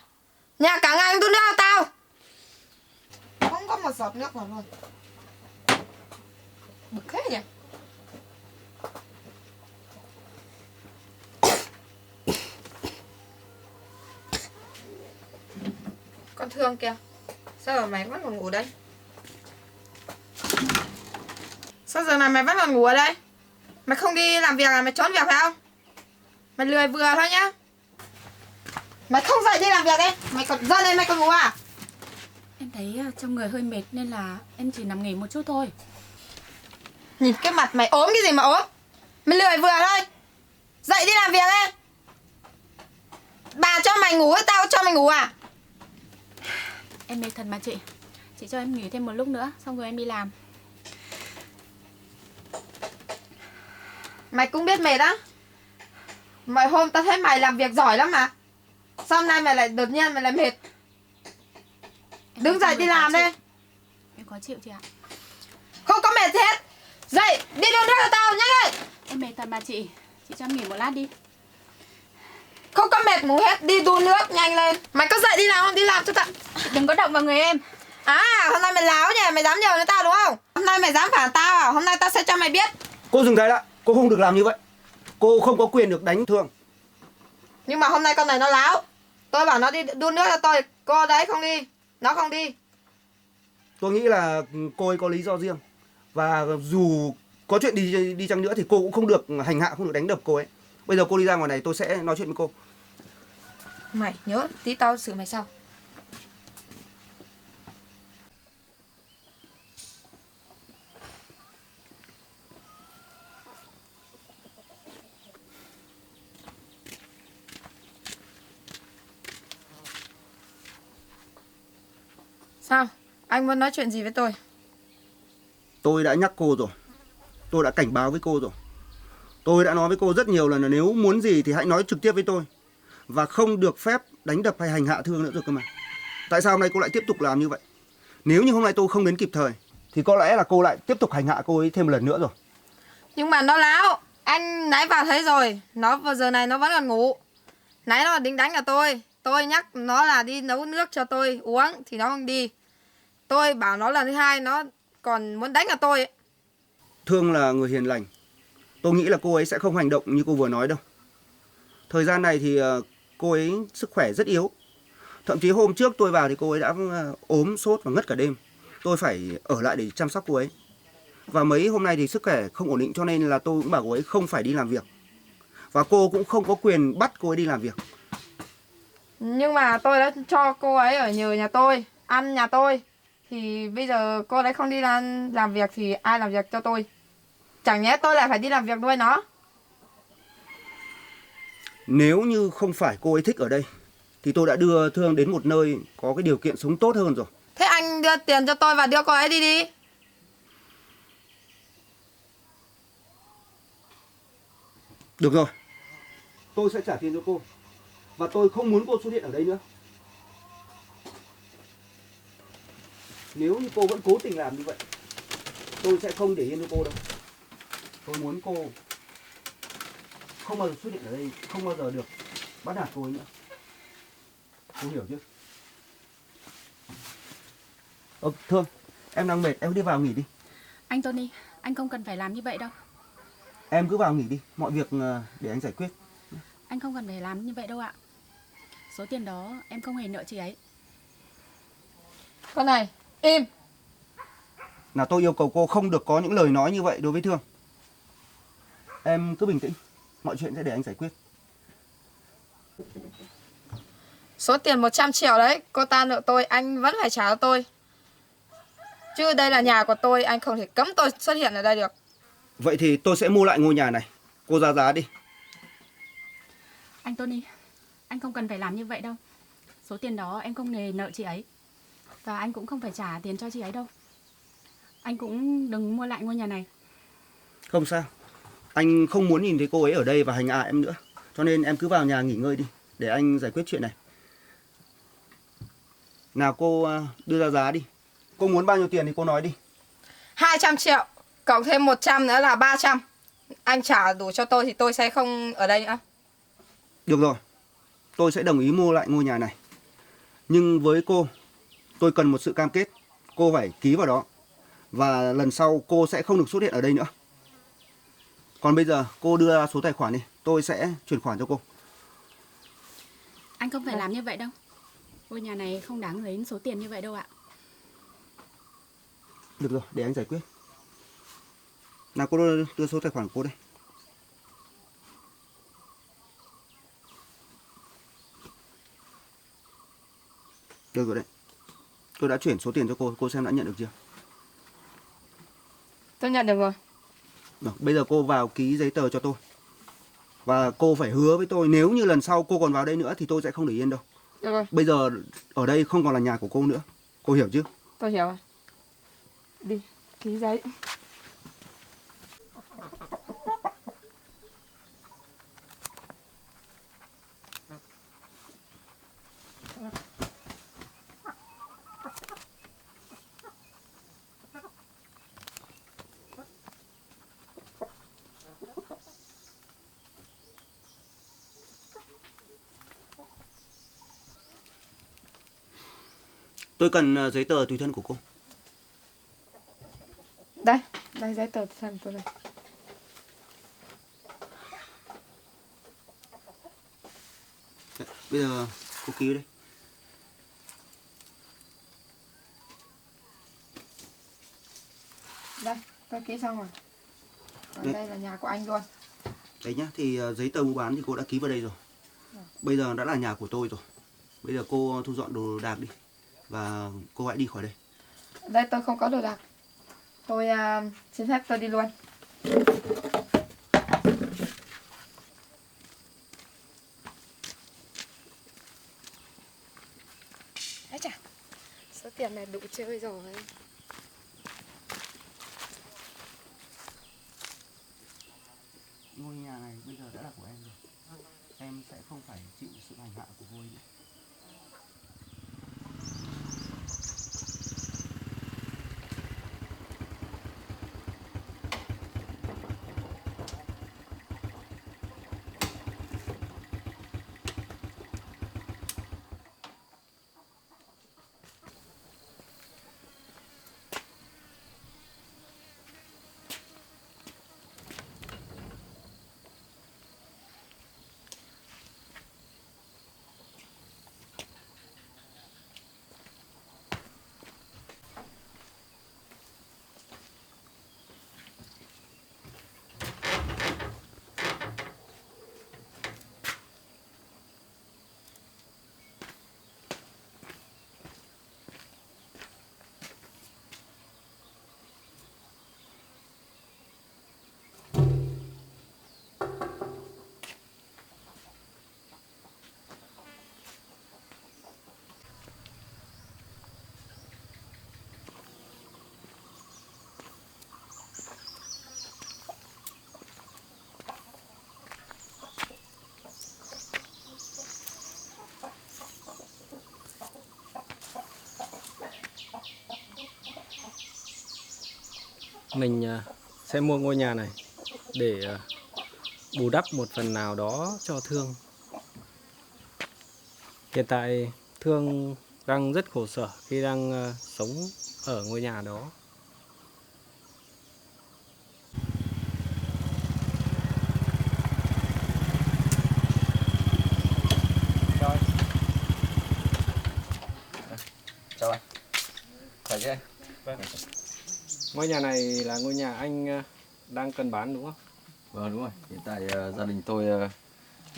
Nhà cả ngày tôi nước tao. Không có một giọt nước vào luôn. Bực thế nhỉ? Con thương kìa. Sao mà mày vẫn còn ngủ đây? Sao giờ này mày vẫn còn ngủ ở đây? Mày không đi làm việc à? Mày trốn việc phải không? Mày lười vừa thôi nhá. Mày không dậy đi làm việc đi. Mày còn giờ này mày còn ngủ à? Em thấy trong người hơi mệt nên là em chỉ nằm nghỉ một chút thôi. Nhìn cái mặt mày ốm cái gì mà ốm? Mày lười vừa thôi. Dậy đi làm việc đi. Bà cho mày ngủ, tao cho mày ngủ à? Em mệt thật mà chị. Chị cho em nghỉ thêm một lúc nữa, xong rồi em đi làm. Mày cũng biết mệt á. Mọi hôm tao thấy mày làm việc giỏi lắm mà. Sao hôm nay mày lại đột nhiên mày lại mệt? Em Đứng thấy dậy trong đi người khó làm chịu. đi. Em khó chịu chị ạ. Không có mệt gì hết. Dậy, đi đun nước cho tao, nhanh lên. Em mệt thật mà chị. Chị cho em nghỉ một lát đi. Không có mệt ngủ hết, đi đun nước, nhanh lên. Mày có dậy đi làm không? Đi làm cho tao. Chị đừng có động vào người em. À, hôm nay mày láo nhỉ, mày dám nhờ đến tao đúng không? Hôm nay mày dám phản tao à? Hôm nay tao sẽ cho mày biết. Cô dừng tay lại, cô không được làm như vậy. Cô không có quyền được đánh Thương. Nhưng mà hôm nay con này nó láo. Tôi bảo nó đi đun nước cho tôi, cô đấy không đi. Nó không đi. Tôi nghĩ là cô ấy có lý do riêng. Và dù có chuyện đi chăng nữa thì cô cũng không được hành hạ, không được đánh đập cô ấy. Bây giờ cô đi ra ngoài này tôi sẽ nói chuyện với cô. Mày nhớ, tí tao xử mày sau. Sao? Anh muốn nói chuyện gì với tôi? Tôi đã nhắc cô rồi. Tôi đã cảnh báo với cô rồi. Tôi đã nói với cô rất nhiều lần là nếu muốn gì thì hãy nói trực tiếp với tôi. Và không được phép đánh đập hay hành hạ Thương nữa rồi cơ mà. Tại sao hôm nay cô lại tiếp tục làm như vậy? Nếu như hôm nay tôi không đến kịp thời thì có lẽ là cô lại tiếp tục hành hạ cô ấy thêm một lần nữa rồi. Nhưng mà nó láo. Anh nãy vào thấy rồi. Nó vào giờ này nó vẫn còn ngủ. Nãy nó định đánh cả tôi. Tôi nhắc nó là đi nấu nước cho tôi uống thì nó không đi. Tôi bảo nó lần thứ hai nó còn muốn đánh cả tôi ấy. Thương là người hiền lành. Tôi nghĩ là cô ấy sẽ không hành động như cô vừa nói đâu. Thời gian này thì cô ấy sức khỏe rất yếu. Thậm chí hôm trước tôi vào thì cô ấy đã ốm, sốt và ngất cả đêm. Tôi phải ở lại để chăm sóc cô ấy. Và mấy hôm nay thì sức khỏe không ổn định cho nên là tôi cũng bảo cô ấy không phải đi làm việc. Và cô cũng không có quyền bắt cô ấy đi làm việc. Nhưng mà tôi đã cho cô ấy ở nhờ nhà tôi, ăn nhà tôi. Thì bây giờ cô ấy không đi làm việc thì ai làm việc cho tôi? Chẳng nhẽ tôi lại phải đi làm việc nuôi nó? Nếu như không phải cô ấy thích ở đây thì tôi đã đưa Thương đến một nơi có cái điều kiện sống tốt hơn rồi. Thế anh đưa tiền cho tôi và đưa cô ấy đi đi. Được rồi, tôi sẽ trả tiền cho cô. Và tôi không muốn cô xuất hiện ở đây nữa. Nếu như cô vẫn cố tình làm như vậy, tôi sẽ không để yên cho cô đâu. Tôi muốn cô không bao giờ xuất hiện ở đây, không bao giờ được bắt nạt cô ấy nữa. Cô hiểu chứ? Thương, em đang mệt, em đi vào nghỉ đi. Anh Tony, anh không cần phải làm như vậy đâu. Em cứ vào nghỉ đi, mọi việc để anh giải quyết. Anh không cần phải làm như vậy đâu ạ. Số tiền đó em không hề nợ chị ấy. Con này, im. Là tôi yêu cầu cô không được có những lời nói như vậy đối với Thương. Em cứ bình tĩnh, mọi chuyện sẽ để anh giải quyết. Số tiền 100 triệu đấy, cô ta nợ tôi, anh vẫn phải trả cho tôi. Chứ đây là nhà của tôi, anh không thể cấm tôi xuất hiện ở đây được. Vậy thì tôi sẽ mua lại ngôi nhà này. Cô ra giá đi. Anh Tony, anh không cần phải làm như vậy đâu. Số tiền đó em không hề nợ chị ấy. Và anh cũng không phải trả tiền cho chị ấy đâu. Anh cũng đừng mua lại ngôi nhà này. Không sao. Anh không muốn nhìn thấy cô ấy ở đây và hành hạ em nữa. Cho nên em cứ vào nhà nghỉ ngơi đi, để anh giải quyết chuyện này. Nào cô đưa ra giá đi. Cô muốn bao nhiêu tiền thì cô nói đi. 200 triệu, cộng thêm 100 nữa là 300. Anh trả đủ cho tôi thì tôi sẽ không ở đây nữa. Được rồi, tôi sẽ đồng ý mua lại ngôi nhà này. Nhưng với cô, tôi cần một sự cam kết. Cô phải ký vào đó. Và lần sau cô sẽ không được xuất hiện ở đây nữa. Còn bây giờ cô đưa ra số tài khoản đi, tôi sẽ chuyển khoản cho cô. Anh không phải làm như vậy đâu. Ngôi nhà này không đáng đến số tiền như vậy đâu ạ. Được rồi, để anh giải quyết. Nào cô đưa số tài khoản của cô đây. Được rồi đấy. Tôi đã chuyển số tiền cho cô xem đã nhận được chưa? Tôi nhận được rồi. Được, bây giờ cô vào ký giấy tờ cho tôi. Và cô phải hứa với tôi nếu như lần sau cô còn vào đây nữa thì tôi sẽ không để yên đâu. Được rồi, Bây giờ ở đây không còn là nhà của cô nữa. Cô hiểu chứ? tôi hiểu rồi. Đi, ký giấy. Tôi cần giấy tờ tùy thân của cô. Đây, đây giấy tờ thân tôi đây. Đấy, bây giờ cô ký đây. Đây, tôi ký xong rồi. Còn Đấy. đây là nhà của anh luôn. Đấy nhá, thì giấy tờ mua bán thì cô đã ký vào đây rồi. Bây giờ đã là nhà của tôi rồi. Bây giờ cô thu dọn đồ đạc đi. Và cô hãy đi khỏi đây. Đây tôi không có đồ đạc. Tôi xin phép tôi đi luôn. Đấy chà, số tiền này đủ chơi rồi. Ngôi nhà này bây giờ đã là của em rồi. Em sẽ không phải chịu sự hành hạ của cô ấy nữa. Mình sẽ mua ngôi nhà này để bù đắp một phần nào đó cho Thương. Hiện tại Thương đang rất khổ sở khi đang sống ở ngôi nhà đó. Chào anh. Khỏe chứ anh? Vâng. Ngôi nhà này là ngôi nhà anh đang cần bán đúng không? Vâng đúng rồi. Hiện tại gia đình tôi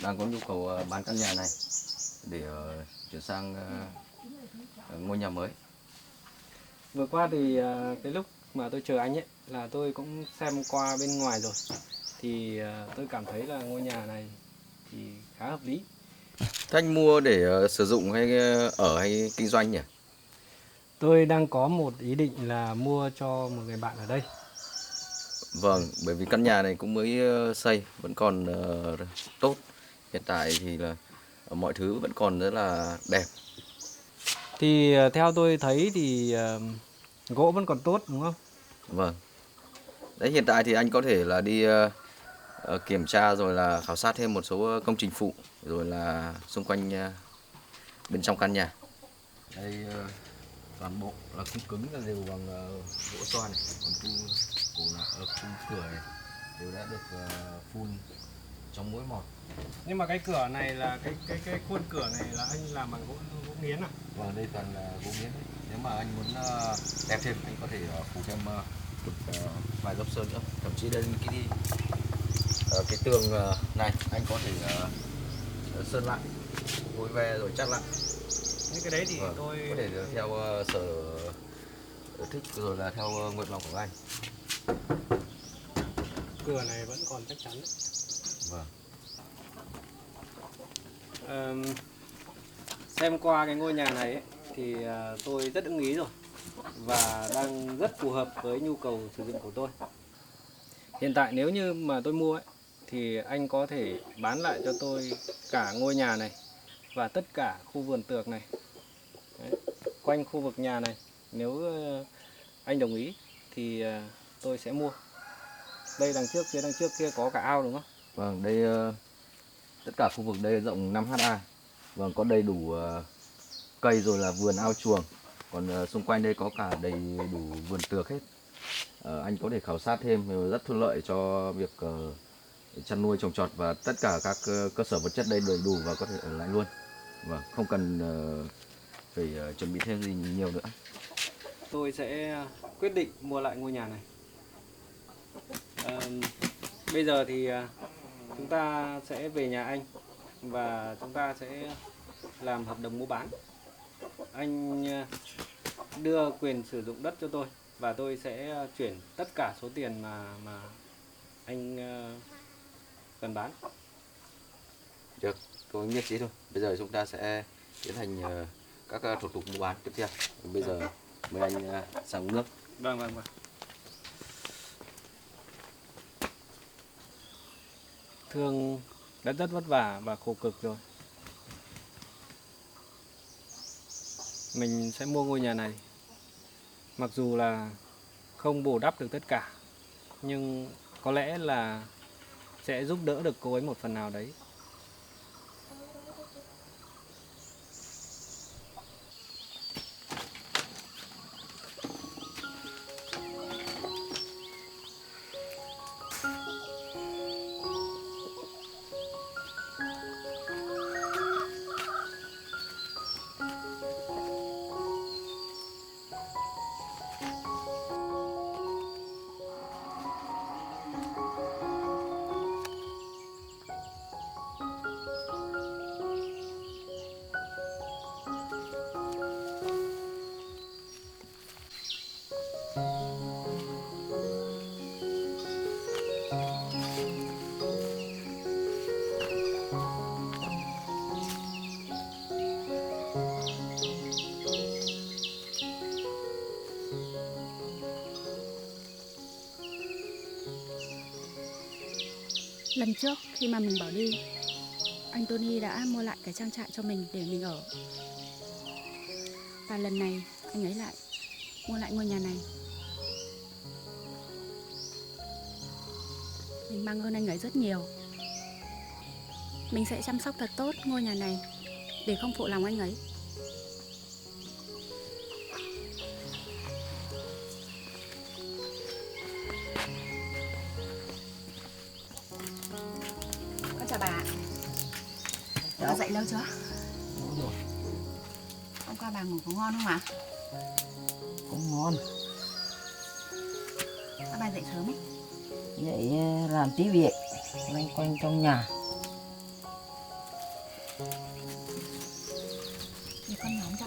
đang có nhu cầu bán căn nhà này để chuyển sang ngôi nhà mới. Vừa qua thì cái lúc mà tôi chờ anh ấy là tôi cũng xem qua bên ngoài rồi. Thì tôi cảm thấy là ngôi nhà này thì khá hợp lý. Thế anh mua để sử dụng hay ở hay kinh doanh nhỉ? Tôi đang có một ý định là mua cho một người bạn ở đây. Vâng, bởi vì căn nhà này cũng mới xây, vẫn còn tốt. Hiện tại thì là mọi thứ vẫn còn rất là đẹp. Thì theo tôi thấy thì gỗ vẫn còn tốt đúng không? Vâng. Đấy, hiện tại thì anh có thể là đi kiểm tra rồi là khảo sát thêm một số công trình phụ rồi là xung quanh bên trong căn nhà. Đây toàn bộ là khung cứng là đều bằng gỗ xoan này, còn khung cửa này đều đã được phun trong mỗi một. Nhưng mà cái cửa này là cái khuôn cửa này là anh làm bằng gỗ nghiến à? Vâng, đây toàn là gỗ nghiến đấy. Nếu mà anh muốn đẹp thêm anh có thể phủ thêm vài lớp sơn nữa. Thậm chí đây cái tường này anh có thể sơn lại, vôi ve rồi chắt lại. Những cái đấy thì Vâng, tôi có thể theo sở thích rồi là theo nguyện vọng của anh. cửa này vẫn còn chắc chắn đấy. Vâng. Xem qua cái ngôi nhà này ấy, thì tôi rất ưng ý rồi và đang rất phù hợp với nhu cầu sử dụng của tôi. Hiện tại nếu như mà tôi mua ấy, thì anh có thể bán lại cho tôi cả ngôi nhà này và tất cả khu vườn tược này. Đấy, quanh khu vực nhà này. Nếu anh đồng ý thì tôi sẽ mua. Đây phía đằng trước kia có cả ao đúng không? Vâng, đây tất cả khu vực đây rộng 5 ha. Vâng, có đầy đủ cây rồi là vườn ao chuồng. Còn xung quanh đây có cả đầy đủ vườn tược hết. Anh có thể khảo sát thêm, rất thuận lợi cho việc chăn nuôi trồng trọt và tất cả các cơ sở vật chất đây đầy đủ và có thể ở lại luôn. Vâng, không cần phải chuẩn bị thêm gì nhiều nữa. Tôi sẽ quyết định mua lại ngôi nhà này. Bây giờ thì chúng ta sẽ về nhà anh và chúng ta sẽ làm hợp đồng mua bán. Anh đưa quyền sử dụng đất cho tôi và tôi sẽ chuyển tất cả số tiền mà anh cần bán. Được, tôi nhất trí thôi. Bây giờ chúng ta sẽ tiến hành các thủ tục mua bán tiếp theo. Bây giờ mời anh sang uống nước. Vâng. Thương đã rất vất vả và khổ cực rồi. Mình sẽ mua ngôi nhà này. Mặc dù là không bù đắp được tất cả, nhưng có lẽ là sẽ giúp đỡ được cô ấy một phần nào đấy. Lần trước khi mà mình bỏ đi, anh Tony đã mua lại cái trang trại cho mình để mình ở. Và lần này anh ấy lại mua lại ngôi nhà này. Mình mang ơn anh ấy rất nhiều. Mình sẽ chăm sóc thật tốt ngôi nhà này để không phụ lòng anh ấy. Con chào bà. Bà dậy lâu chưa? Hôm qua bà ngủ có ngon không ạ? Cũng ngon. Sao bà dậy sớm ấy? Vậy làm tí việc loanh quanh trong nhà. Để con nhóm cho.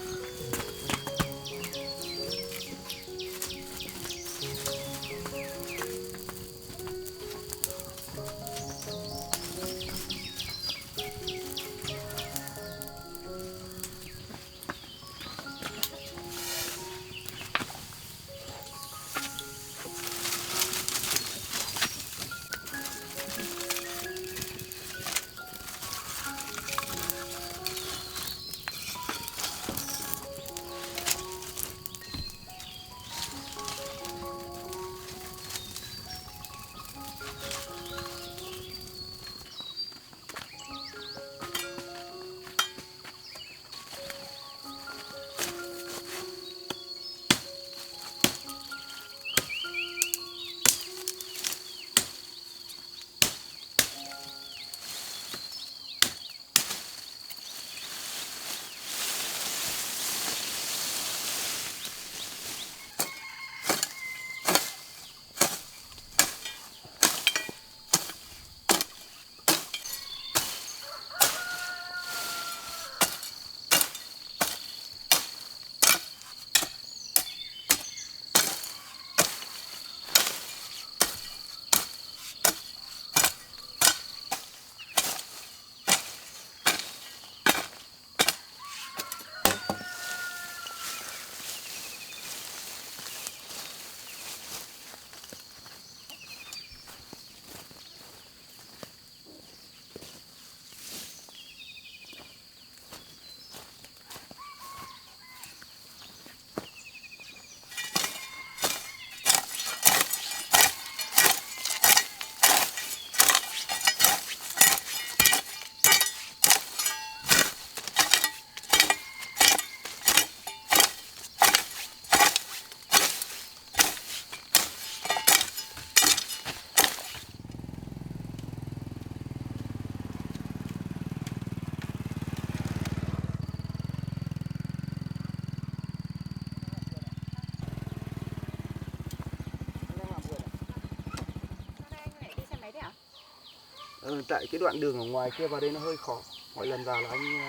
Tại cái đoạn đường ở ngoài kia vào đây nó hơi khó. Mọi lần vào là anh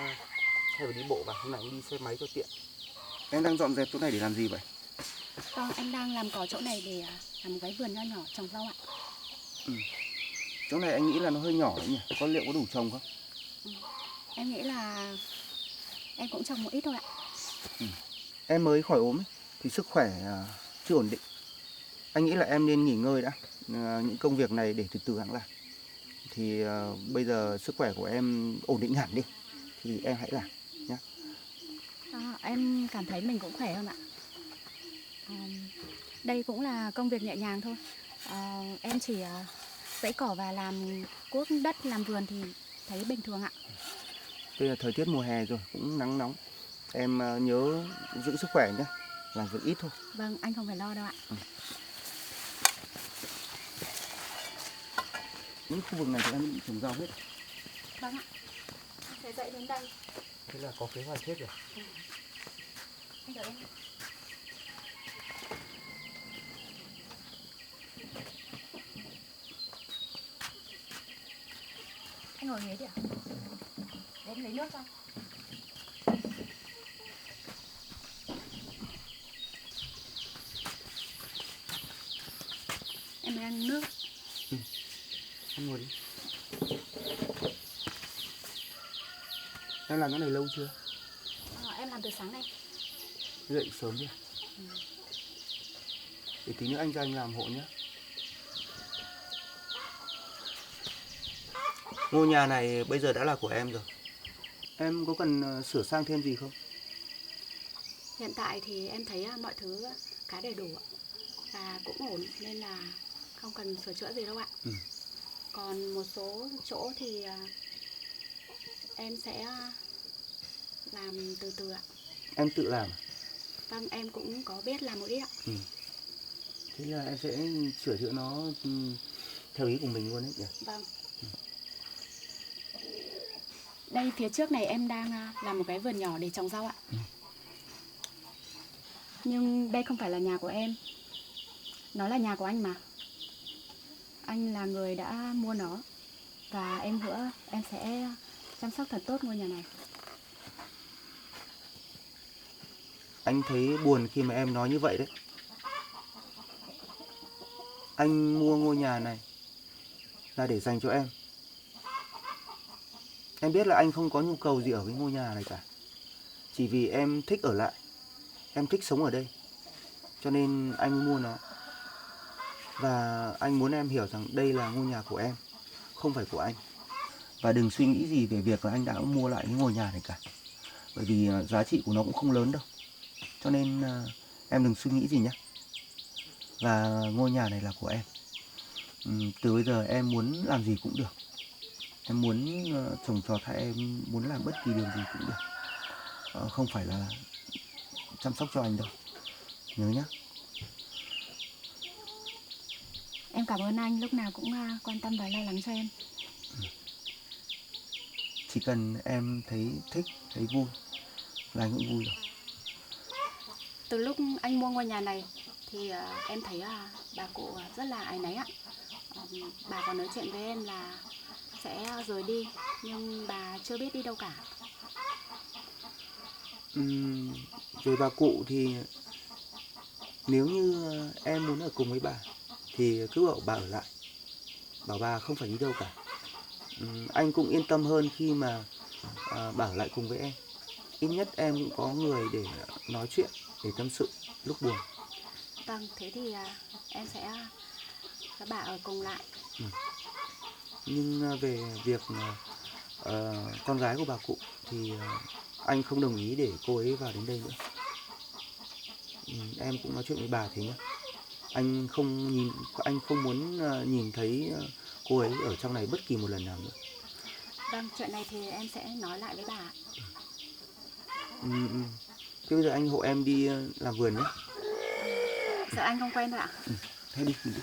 hay phải đi bộ vào, hôm nay anh đi xe máy cho tiện. Em đang dọn dẹp chỗ này để làm gì vậy? Vâng, em đang làm cỏ chỗ này để làm một cái vườn nho nhỏ trồng rau ạ. Chỗ này anh nghĩ là nó hơi nhỏ đấy nhỉ? Có liệu có đủ trồng không? Em nghĩ là em cũng trồng một ít thôi ạ. Em mới khỏi ốm ấy, thì sức khỏe chưa ổn định. Anh nghĩ là em nên nghỉ ngơi đã. Những công việc này để từ từ hãng làm. Thì bây giờ sức khỏe của em ổn định hẳn đi thì em hãy làm nhé. Em cảm thấy mình cũng khỏe hơn ạ. Đây cũng là công việc nhẹ nhàng thôi. Em chỉ giãy cỏ và làm cuốc đất, làm vườn thì thấy bình thường ạ. Bây giờ thời tiết mùa hè rồi, cũng nắng nóng. Em nhớ giữ sức khỏe nhé, làm việc ít thôi. Vâng, anh không phải lo đâu ạ. Những khu vực này thì em bị trồng rau hết. Vâng ạ. Em sẽ dậy đến đây. Thế là có kế hoạch hết rồi. Anh đợi em. Anh ngồi ghế đi ạ. Để em lấy nước cho. Em đang nước. Em ngồi đi. Em làm cái này lâu chưa? Em làm từ sáng nay. Dậy sớm đi. Để tí nữa anh ra anh làm hộ nhé. Ngôi nhà này bây giờ đã là của em rồi. Em có cần sửa sang thêm gì không? Hiện tại thì em thấy mọi thứ khá đầy đủ ạ. Và cũng ổn nên là không cần sửa chữa gì đâu ạ. Còn một số chỗ thì em sẽ làm từ từ ạ. Em tự làm à? Vâng, em cũng có biết làm một ít ạ. Thế là em sẽ sửa chữa nó theo ý của mình luôn đấy nhỉ? Vâng. Đây phía trước này em đang làm một cái vườn nhỏ để trồng rau ạ. Nhưng đây không phải là nhà của em. Nó là nhà của anh mà. Anh là người đã mua nó. Và em hứa em sẽ chăm sóc thật tốt ngôi nhà này. Anh thấy buồn khi mà em nói như vậy đấy. Anh mua ngôi nhà này là để dành cho em. Em biết là anh không có nhu cầu gì ở cái ngôi nhà này cả. Chỉ vì em thích ở lại, em thích sống ở đây, cho nên anh mua nó. Và anh muốn em hiểu rằng đây là ngôi nhà của em, không phải của anh. Và đừng suy nghĩ gì về việc là anh đã mua lại cái ngôi nhà này cả. Bởi vì giá trị của nó cũng không lớn đâu. Cho nên em đừng suy nghĩ gì nhé. Và ngôi nhà này là của em. Từ bây giờ em muốn làm gì cũng được. Em muốn trồng trọt hay em muốn làm bất kỳ điều gì cũng được. Không phải là chăm sóc cho anh đâu. Nhớ nhé. Em cảm ơn anh lúc nào cũng quan tâm và lo lắng cho em. Chỉ cần em thấy thích, thấy vui là anh cũng vui rồi. Từ lúc anh mua ngôi nhà này thì em thấy bà cụ rất là áy náy ạ. Bà có nói chuyện với em là sẽ rời đi, nhưng bà chưa biết đi đâu cả. Về bà cụ thì nếu như em muốn ở cùng với bà thì cứ bảo bà ở lại, bảo bà không phải đi đâu cả. Anh cũng yên tâm hơn khi mà bà ở lại cùng với em. Ít nhất em cũng có người để nói chuyện, để tâm sự lúc buồn. Vâng, thế thì em sẽ các bà ở cùng lại. Nhưng về việc con gái của bà cụ thì anh không đồng ý để cô ấy vào đến đây nữa. Em cũng nói chuyện với bà thế nhé. Anh không muốn nhìn thấy cô ấy ở trong này bất kỳ một lần nào nữa. Vâng, chuyện này thì em sẽ nói lại với bà. Thế bây giờ anh hộ em đi làm vườn nhé. Sợ anh không quen thôi ạ. Thế đi, mình đi.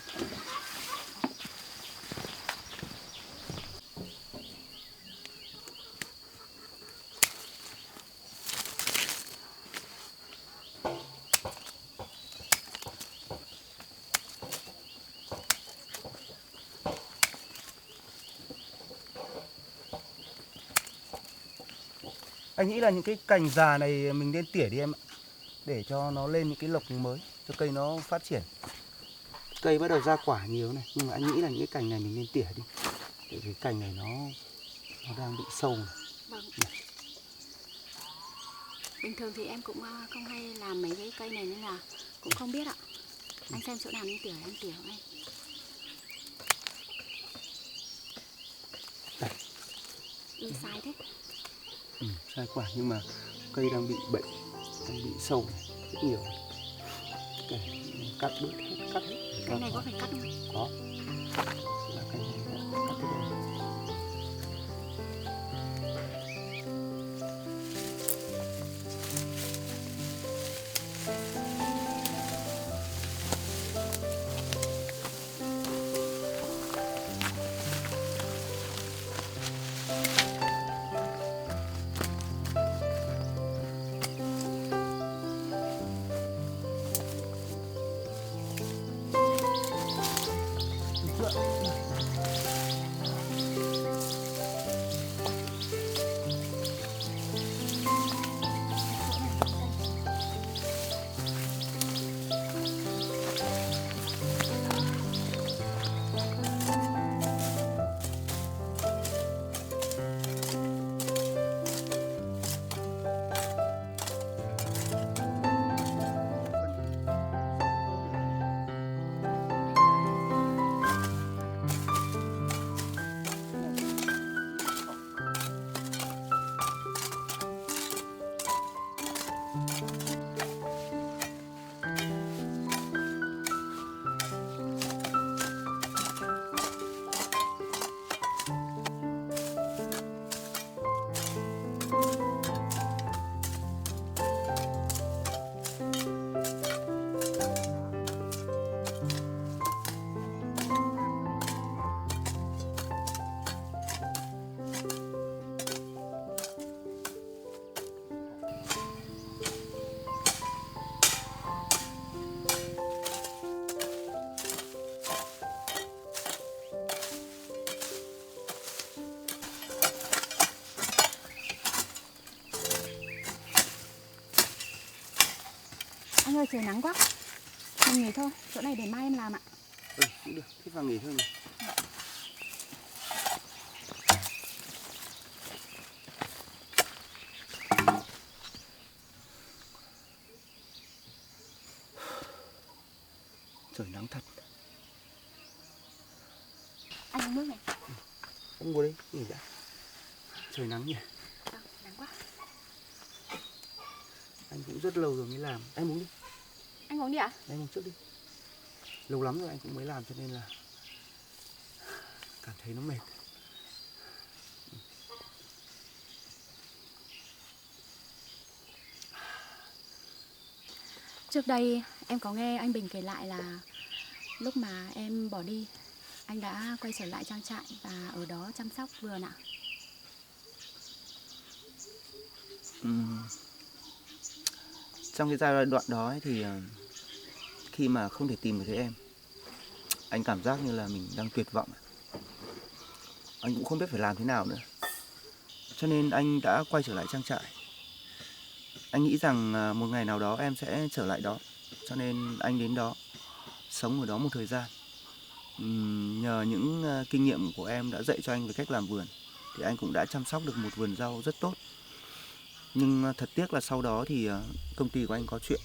Anh nghĩ là những cái cành già này mình nên tỉa đi em ạ. Để cho nó lên những cái lộc mới, cho cây nó phát triển. Cây bắt đầu ra quả nhiều này, nhưng mà anh nghĩ là những cái cành này mình nên tỉa đi. Để cái cành này nó đang bị sâu này. Vâng. Bình thường thì em cũng không hay làm mấy cái cây này nên là cũng không biết ạ. Anh xem chỗ nào nên tỉa em tỉa ngay. Sai thế. Sai quả nhưng mà cây đang bị bệnh, đang bị sâu này, rất nhiều. Okay, cắt bớt hết, cắt hết. Cái này có phải cắt không? Có. Là cái này cắt hết rồi. Anh ơi, trời nắng quá. Mình nghỉ thôi, chỗ này để mai em làm ạ. Cũng được, thế vào nghỉ thôi nhỉ. Trời nắng thật. Anh uống nước này. Em ngồi đây, nghỉ đã. Trời nắng nhỉ. Nắng quá. Anh cũng rất lâu rồi mới làm. Em uống đi. Anh uống đi ạ? Em uống trước đi. Lâu lắm rồi anh cũng mới làm cho nên là cảm thấy nó mệt. Trước đây em có nghe anh Bình kể lại là lúc mà em bỏ đi, anh đã quay trở lại trang trại và ở đó chăm sóc vườn ạ. Trong cái giai đoạn đó ấy thì khi mà không thể tìm được thấy em, anh cảm giác như là mình đang tuyệt vọng. Anh cũng không biết phải làm thế nào nữa. Cho nên anh đã quay trở lại trang trại. Anh nghĩ rằng một ngày nào đó em sẽ trở lại đó. Cho nên anh đến đó, sống ở đó một thời gian. Nhờ những kinh nghiệm của em đã dạy cho anh về cách làm vườn, thì anh cũng đã chăm sóc được một vườn rau rất tốt. Nhưng thật tiếc là sau đó thì công ty của anh có chuyện,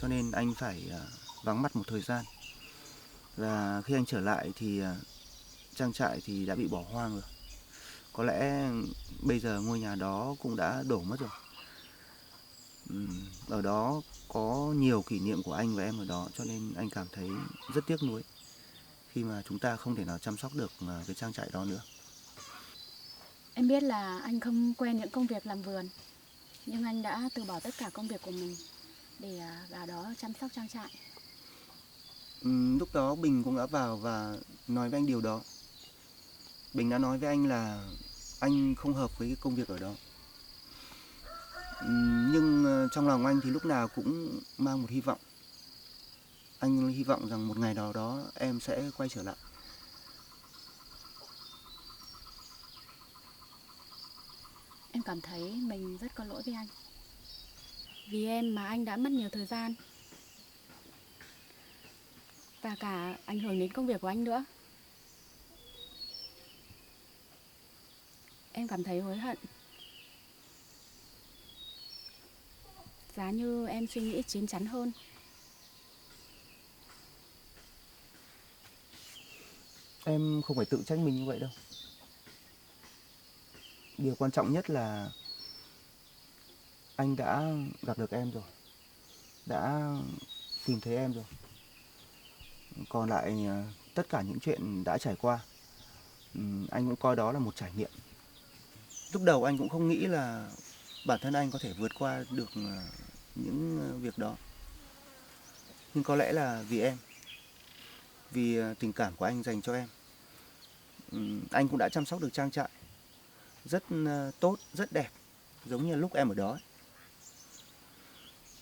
cho nên anh phải vắng mặt một thời gian. Và khi anh trở lại thì trang trại thì đã bị bỏ hoang rồi. Có lẽ bây giờ ngôi nhà đó cũng đã đổ mất rồi. Ở đó có nhiều kỷ niệm của anh và em ở đó, cho nên anh cảm thấy rất tiếc nuối khi mà chúng ta không thể nào chăm sóc được cái trang trại đó nữa. Em biết là anh không quen những công việc làm vườn, nhưng anh đã từ bỏ tất cả công việc của mình để vào đó chăm sóc trang trại. Lúc đó Bình cũng đã vào và nói với anh điều đó. Bình đã nói với anh là anh không hợp với cái công việc ở đó. Nhưng trong lòng anh thì lúc nào cũng mang một hy vọng. Anh hy vọng rằng một ngày nào đó em sẽ quay trở lại. Em cảm thấy mình rất có lỗi với anh. Vì em mà anh đã mất nhiều thời gian và cả ảnh hưởng đến công việc của anh nữa. Em cảm thấy hối hận. Giá như em suy nghĩ chín chắn hơn. Em không phải tự trách mình như vậy đâu. Điều quan trọng nhất là anh đã gặp được em rồi, đã tìm thấy em rồi. Còn lại tất cả những chuyện đã trải qua, anh cũng coi đó là một trải nghiệm. Lúc đầu anh cũng không nghĩ là bản thân anh có thể vượt qua được những việc đó. Nhưng có lẽ là vì em, vì tình cảm của anh dành cho em. Anh cũng đã chăm sóc được trang trại rất tốt, rất đẹp, giống như lúc em ở đó.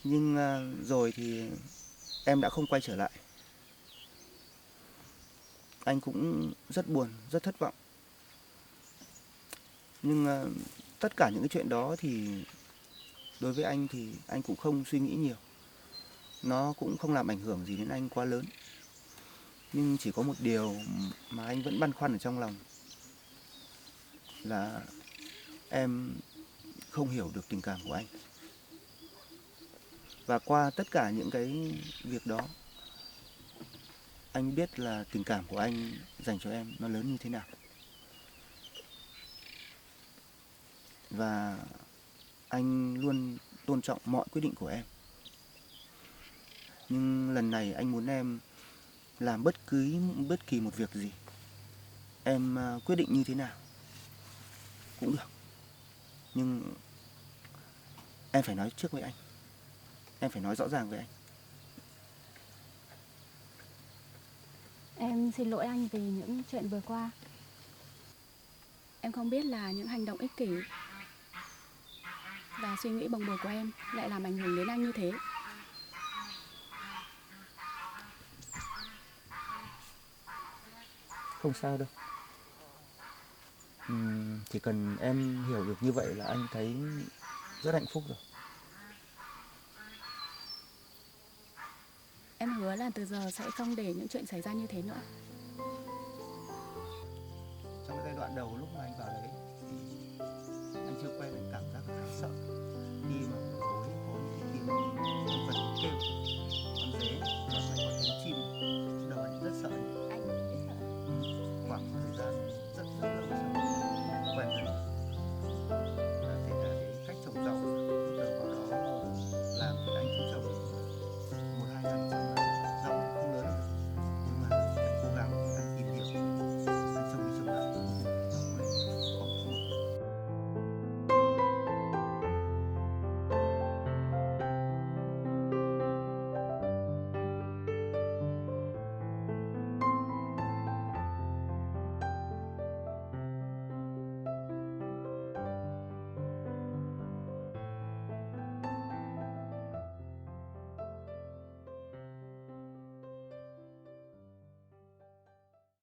Nhưng rồi thì em đã không quay trở lại. Anh cũng rất buồn, rất thất vọng. Nhưng tất cả những cái chuyện đó thì đối với anh thì anh cũng không suy nghĩ nhiều. Nó cũng không làm ảnh hưởng gì đến anh quá lớn. Nhưng chỉ có một điều mà anh vẫn băn khoăn ở trong lòng là em không hiểu được tình cảm của anh. Và qua tất cả những cái việc đó, anh biết là tình cảm của anh dành cho em nó lớn như thế nào. Và anh luôn tôn trọng mọi quyết định của em. Nhưng lần này anh muốn em làm bất kỳ một việc gì, em quyết định như thế nào cũng được. Nhưng em phải nói trước với anh. Em phải nói rõ ràng với anh. Em xin lỗi anh vì những chuyện vừa qua. Em không biết là những hành động ích kỷ và suy nghĩ bồng bột của em lại làm ảnh hưởng đến anh như thế. Không sao đâu. Chỉ cần em hiểu được như vậy là anh thấy rất hạnh phúc rồi. Em hứa là từ giờ sẽ không để những chuyện xảy ra như thế nữa. Trong cái giai đoạn đầu lúc mà anh vào đấy thì anh chưa quen, anh cảm giác khá sợ khi mà